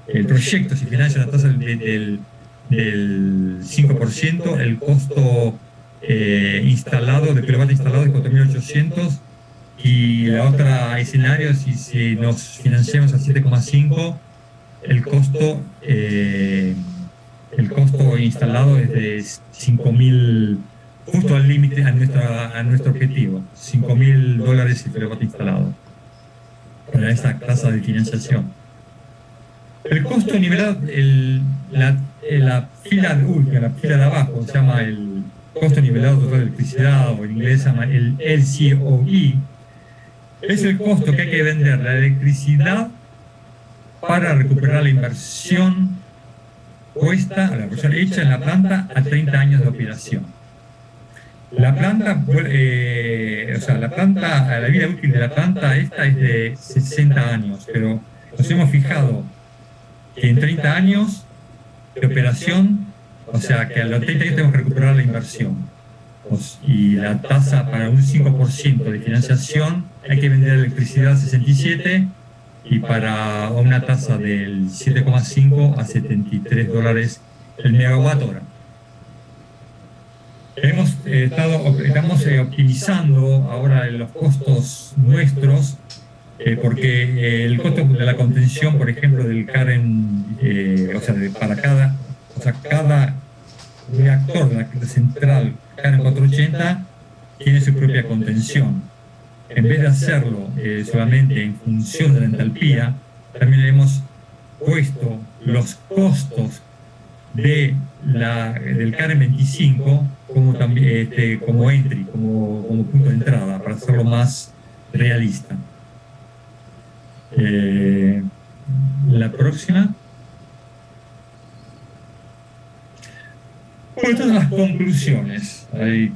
el proyecto se financia una tasa del 5%, el costo instalado, de kilovatio instalado es 4.800, y la otra escenario, si nos financiamos a 7,5, el costo instalado es de 5.000, justo al límite a nuestro objetivo, $5.000 el kilovatio instalado para esa tasa de financiación. El costo nivelado, la fila de abajo se llama el costo nivelado total de electricidad, o en inglés se llama el LCOE, es el costo que hay que vender la electricidad para recuperar la inversión puesta, la inversión hecha en la planta a 30 años de operación. La vida útil de la planta esta es de 60 años, pero nos hemos fijado que en 30 años de operación, o sea que a los 30 años tenemos que recuperar la inversión. Y la tasa para un 5% de financiación, hay que vender electricidad a 67 y para una tasa del 7,5 a $73 el megawatt hora. Estamos optimizando ahora los costos nuestros, porque el costo de la contención, por ejemplo, del Karen, cada reactor de la central Karen 480 tiene su propia contención. En vez de hacerlo solamente en función de la entalpía, también hemos puesto los costos del Karen 25 como entry, como punto de entrada, para hacerlo más realista. La próxima. Bueno, estas son las conclusiones.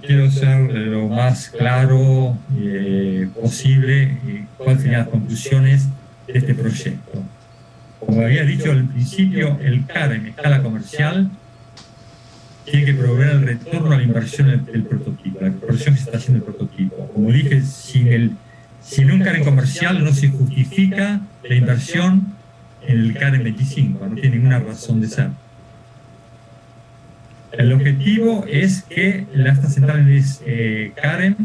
Quiero ser lo más claro posible cuáles serían las conclusiones de este proyecto. Como había dicho al principio, el Karen en escala comercial tiene que proveer el retorno a la inversión del prototipo, la inversión que se está haciendo el prototipo. Como dije, sin un Karen comercial no se justifica la inversión en el Karen 25, no tiene ninguna razón de ser. El objetivo es que estas centrales Karen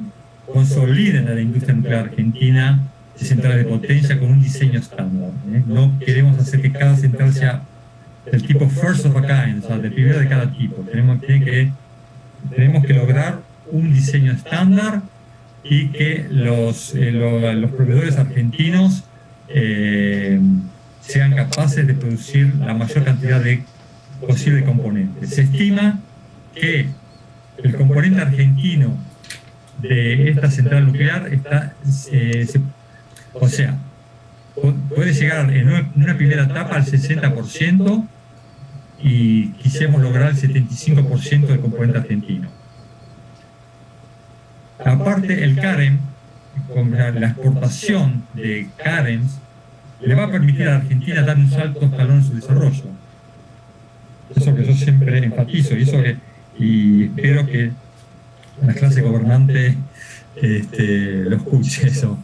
consoliden a la industria nuclear argentina de centrales de potencia con un diseño estándar. No queremos hacer que cada central sea del tipo first of a kind, o sea, de primero de cada tipo. Tenemos que lograr un diseño estándar y que los proveedores argentinos sean capaces de producir la mayor cantidad de posible componentes. Se estima que el componente argentino de esta central nuclear puede llegar en una primera etapa al 60% y quisiéramos lograr el 75% del componente argentino. Aparte, el Karen, con la exportación de Karens, le va a permitir a Argentina dar un salto escalón en su desarrollo. Eso que yo siempre enfatizo y espero que la clase gobernante lo escuche eso.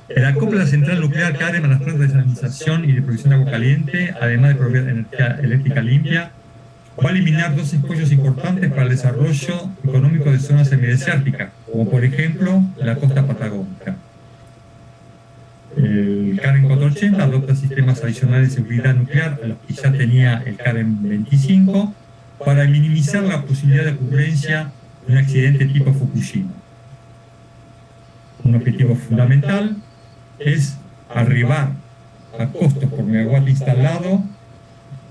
El acoplo de la central nuclear Karen a las plantas de desalinización y de producción de agua caliente, además de proveer energía eléctrica limpia, va a eliminar dos escollos importantes para el desarrollo económico de zonas semidesérticas, como por ejemplo la costa patagónica. El Karen 480 adopta sistemas adicionales de seguridad nuclear a los que ya tenía el Karen 25 para minimizar la posibilidad de ocurrencia de un accidente tipo Fukushima. Un objetivo fundamental es arribar a costos por megawatt instalado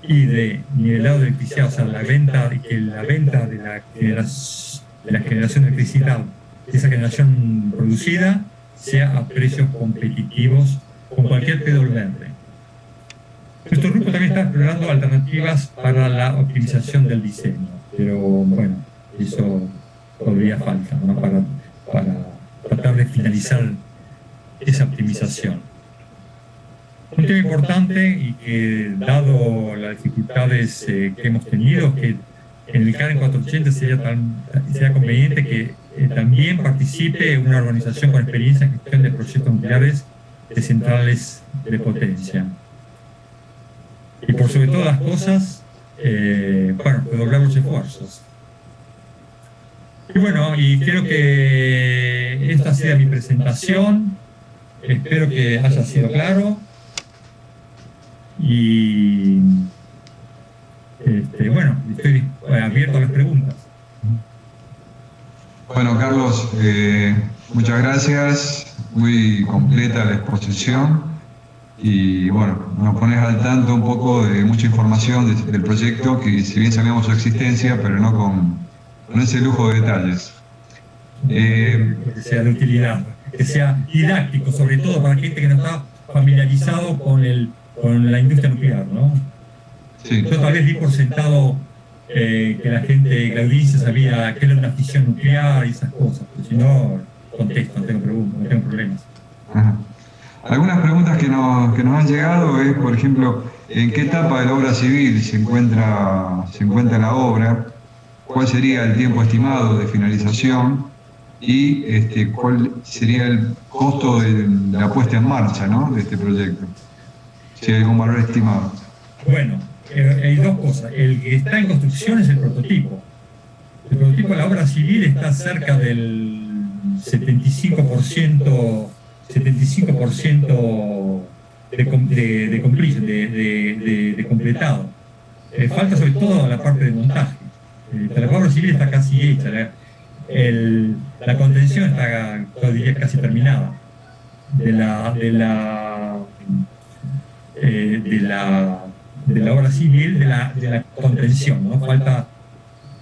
y de nivelado de electricidad, o sea, la venta de la generación de electricidad, de esa generación producida, sea a precios competitivos con cualquier PWR. Nuestro grupo también está explorando alternativas para la optimización del diseño, pero bueno, eso todavía falta, ¿no? para tratar de finalizar esa optimización. Un tema importante y que, dado las dificultades que hemos tenido, que en el Karen 480 sería conveniente que también participe una organización con experiencia en gestión de proyectos nucleares de centrales de potencia. Y por sobre todas las cosas, redoblar los esfuerzos. Y bueno, y creo que esta sea mi presentación. Espero que haya sido claro. Y estoy abierto a las preguntas. Bueno, Carlos, muchas gracias. Muy completa la exposición. Y bueno, nos pones al tanto un poco de mucha información del proyecto, que si bien sabíamos su existencia, pero no con ese lujo de detalles. Que sea de utilidad, que sea didáctico, sobre todo para gente que no está familiarizado con la industria nuclear, ¿no? Sí. Yo tal vez di por sentado que la audiencia sabía qué era una fisión nuclear y esas cosas, pero si no, contesto, no tengo preguntas, no tengo problemas. Ajá. Algunas preguntas que nos han llegado es, por ejemplo, ¿en qué etapa de la obra civil se encuentra la obra? ¿Cuál sería el tiempo estimado de finalización? y cuál sería el costo de la puesta en marcha, ¿no?, de este proyecto. Si hay algún valor estimado. Bueno, hay dos cosas. El que está en construcción es el prototipo. El prototipo de la obra civil está cerca del 75% de completion, de completado. Falta sobre todo la parte de montaje. La obra civil está casi hecha. La contención está, yo diría, casi terminada. De la obra civil, de la contención, ¿no? Falta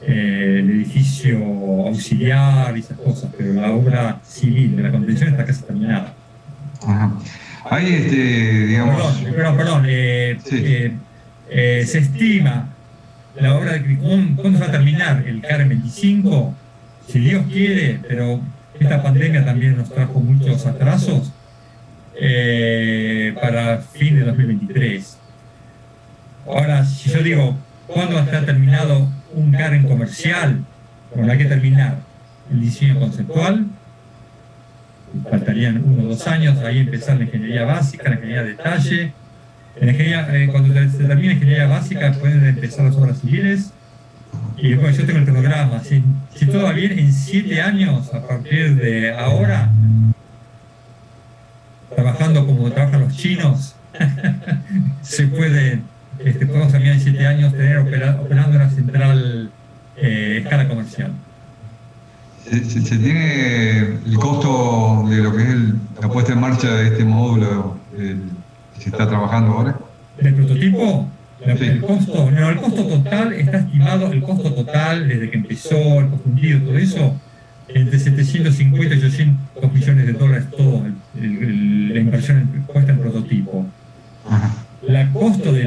el edificio auxiliar y esas cosas, pero la obra civil de la contención está casi terminada. Ajá. Hay, digamos... Perdón, sí. Se estima la obra de ¿cuándo va a terminar el CAREM 25? Si Dios quiere, pero esta pandemia también nos trajo muchos atrasos, para fin de 2023. Ahora, si yo digo, ¿cuándo va a estar terminado un CAREM comercial? Bueno, hay que terminar el diseño conceptual, faltarían 1 o 2 años, ahí empezar la ingeniería básica, la ingeniería de detalle. Cuando se termine la ingeniería básica pueden empezar las obras civiles, y bueno, yo tengo el cronograma. Si todo va bien, en 7 años, a partir de ahora, trabajando como trabajan los chinos, se puede, podemos también en 7 años tener operando una central escala comercial. ¿Se tiene el costo de lo que es la puesta en marcha de este módulo que se está trabajando ahora? ¿Del prototipo? Sí. El costo total está estimado, el costo total desde que empezó, el costo hundido, todo eso, entre 750 y 800 millones de dólares, todo la inversión puesta en prototipo. Ajá. El costo de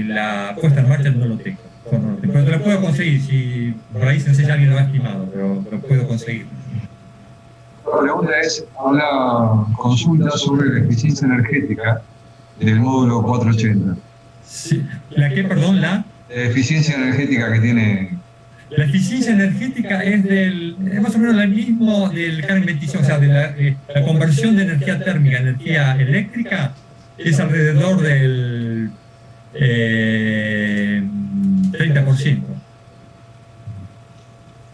la puesta en marcha no lo tengo. Pero te lo puedo conseguir, si por ahí no sé si alguien lo ha estimado, pero lo puedo conseguir. La pregunta es, consulta sobre la eficiencia energética del módulo 480. Sí. ¿La qué, perdón? La eficiencia energética que tiene. La eficiencia energética es más o menos la misma del CAREM 25, o sea, de la conversión de energía térmica a energía eléctrica es alrededor del 30%.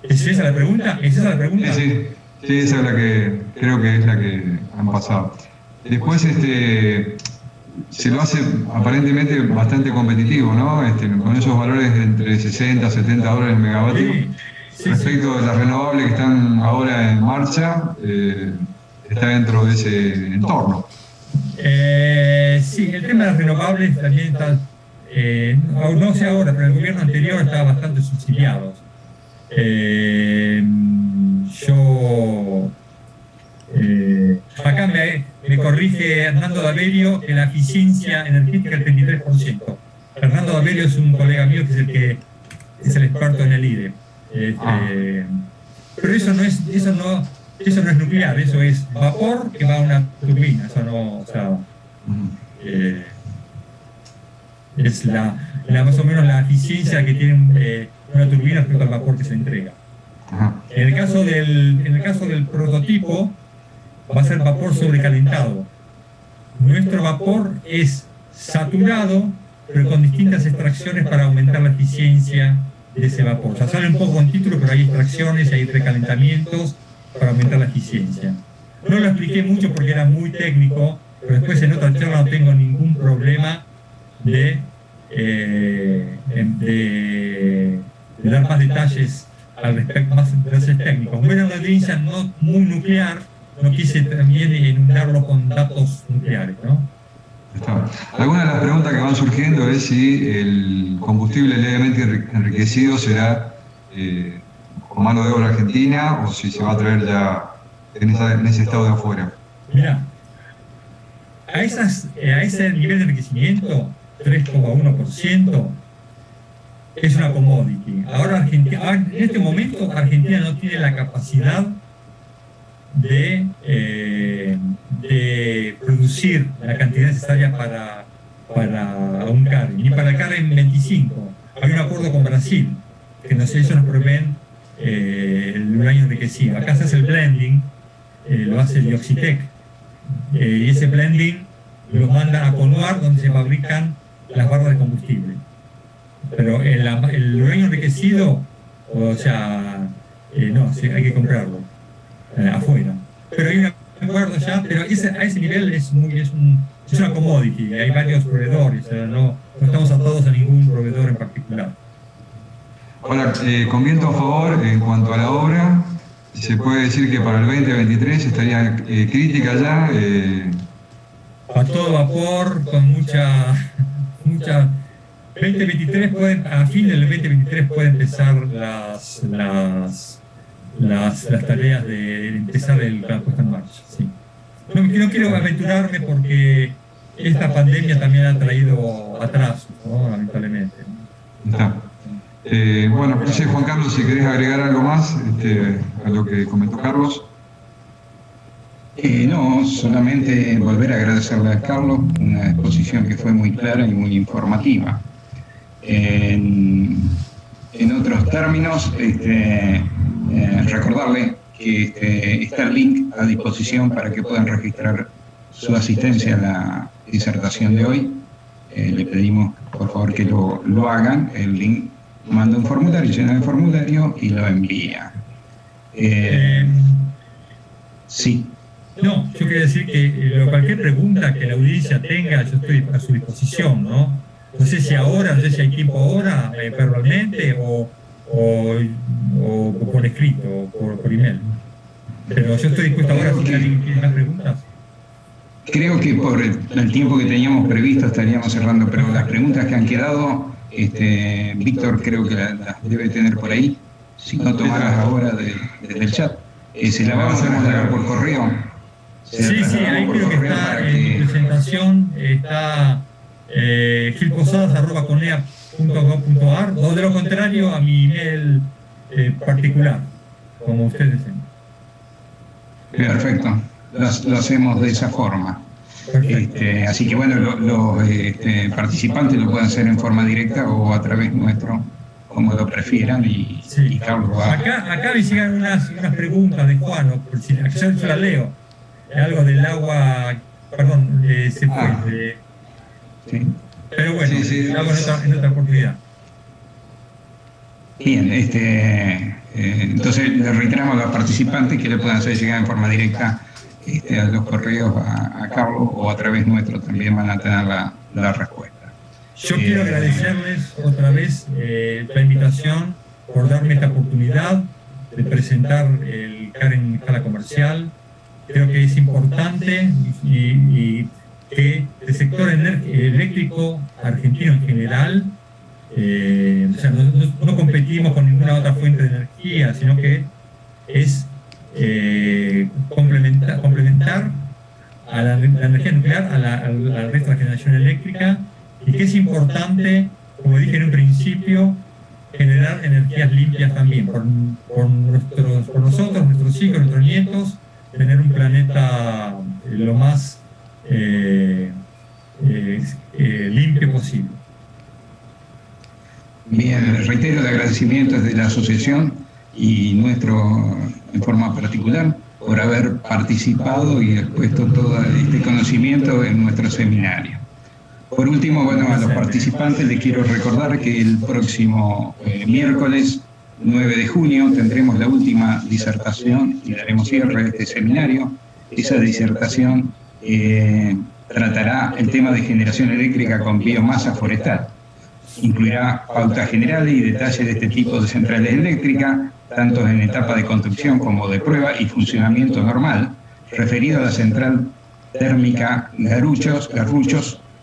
¿Es esa la pregunta? ¿Es esa la pregunta? Sí, esa es la que creo que es la que han pasado. Después se lo hace aparentemente bastante competitivo, ¿no? Con esos valores de entre 60 a 70 dólares el megavatio. Sí, respecto de las renovables que están ahora en marcha, está dentro de ese entorno. Sí, el tema de las renovables también está, no sé ahora, pero el gobierno anterior estaba bastante subsidiado. Acá me corrige Hernando Daverio que la eficiencia energética es el 33%. Hernando Daverio es un colega mío que es el experto en el IDE. Pero eso no es nuclear, eso es vapor que va a una turbina. Eso no, o sea, es más o menos la eficiencia que tiene una turbina respecto al vapor que se entrega. En el caso del prototipo, va a ser vapor sobrecalentado. Nuestro vapor es saturado, pero con distintas extracciones para aumentar la eficiencia de ese vapor. O sea, sale un poco en título, pero hay extracciones y hay recalentamientos para aumentar la eficiencia. No lo expliqué mucho porque era muy técnico, pero después en otra charla no tengo ningún problema de dar más detalles al respecto, más detalles técnicos. Como era una audiencia no muy nuclear, no quise también inundarlo con datos nucleares, ¿no? Algunas de las preguntas que van surgiendo es si el combustible levemente enriquecido será con mano de obra argentina o si se va a traer ya en ese estado de afuera. Mira, a ese nivel de enriquecimiento, 3,1%, es una commodity. Ahora en este momento Argentina no tiene la capacidad de producir la cantidad necesaria para un CAREM, ni para el CAREM 25. Hay un acuerdo con Brasil, que ellos nos proveen el uranio enriquecido. Acá se hace el blending, lo hace el Oxitec, y ese blending lo manda a Conuar, donde se fabrican las barras de combustible. Pero el uranio enriquecido, o sea, no, sí, hay que comprarlo afuera. Pero hay un acuerdo ya, pero a ese nivel es una commodity, hay varios proveedores, o sea, no estamos atados a ningún proveedor en particular. Ahora, con viento a favor, en cuanto a la obra, se puede decir que para el 2023 estaría crítica ya. A todo vapor, con mucha 2023 a fin del 2023 pueden empezar las tareas de empezar la puesta en marcha. Sí. No quiero aventurarme porque esta pandemia también ha traído atrasos, ¿no? Lamentablemente. Está. Bueno, no sé, Juan Carlos, si querés agregar algo más a lo que comentó Carlos. No, solamente volver a agradecerle a Carlos, una exposición que fue muy clara y muy informativa. En otros términos, recordarle que está el link a disposición para que puedan registrar su asistencia a la disertación de hoy. Le pedimos, por favor, que lo hagan. El link manda un formulario, llena el formulario y lo envía. Sí. No, yo quería decir que cualquier pregunta que la audiencia tenga, yo estoy a su disposición, ¿no? No sé si ahora, no sé si hay tiempo ahora, verbalmente, o por escrito, o por email. Pero yo estoy dispuesto ahora, si alguien tiene más preguntas. Creo que por el tiempo que teníamos previsto estaríamos cerrando, pero las preguntas que han quedado, Víctor creo que las debe tener por ahí, si no tomarlas ahora desde el chat. Se las vamos a mandar por correo. Sí, ahí creo que está en mi presentación, está gilposadas@conea.gov.ar, o de lo contrario a mi email particular, como ustedes deseen. Perfecto, lo hacemos de esa forma. Así que bueno, los participantes lo pueden hacer en forma directa o a través nuestro, como lo prefieran, y Carlos va. Acá me llegan unas preguntas de Juan, por si yo las leo. Algo del agua, perdón, se fue. Sí. Pero bueno, lo hago en otra oportunidad. Bien, entonces le reiteramos a los participantes que le puedan hacer llegar en forma directa a los correos a Carlos, o a través nuestro también van a tener la respuesta. Yo quiero agradecerles otra vez la invitación por darme esta oportunidad de presentar el CAR en escala comercial. Creo que es importante y que el sector eléctrico argentino en general, o sea, no competimos con ninguna otra fuente de energía, sino que es complementar a la energía nuclear al resto de la generación eléctrica, y que es importante, como dije en un principio, generar energías limpias también, por nosotros, nuestros hijos, nuestros nietos, tener un planeta lo más limpio posible. Bien, reitero el agradecimiento de la asociación y nuestro en forma particular por haber participado y expuesto todo este conocimiento en nuestro seminario. Por último, bueno, a los participantes les quiero recordar que el próximo miércoles 9 de junio tendremos la última disertación y daremos cierre a este seminario. Esa disertación tratará el tema de generación eléctrica con biomasa forestal. Incluirá pautas generales y detalles de este tipo de centrales eléctricas, tanto en etapa de construcción como de prueba y funcionamiento normal, referido a la central térmica Garruchos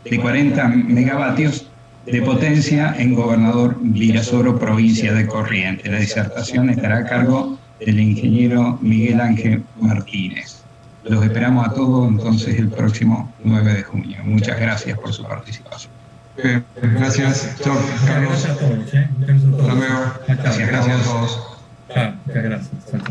de 40 megavatios de potencia en Gobernador Virasoro, provincia de Corrientes. La disertación estará a cargo del ingeniero Miguel Ángel Martínez. Los esperamos a todos entonces el próximo 9 de junio. Muchas gracias por su participación. Gracias. Chao, Carlos. Gracias a todos. Muchas gracias a todos. Hasta luego. Chao, Gracias a todos. Chao, muchas gracias. Chao.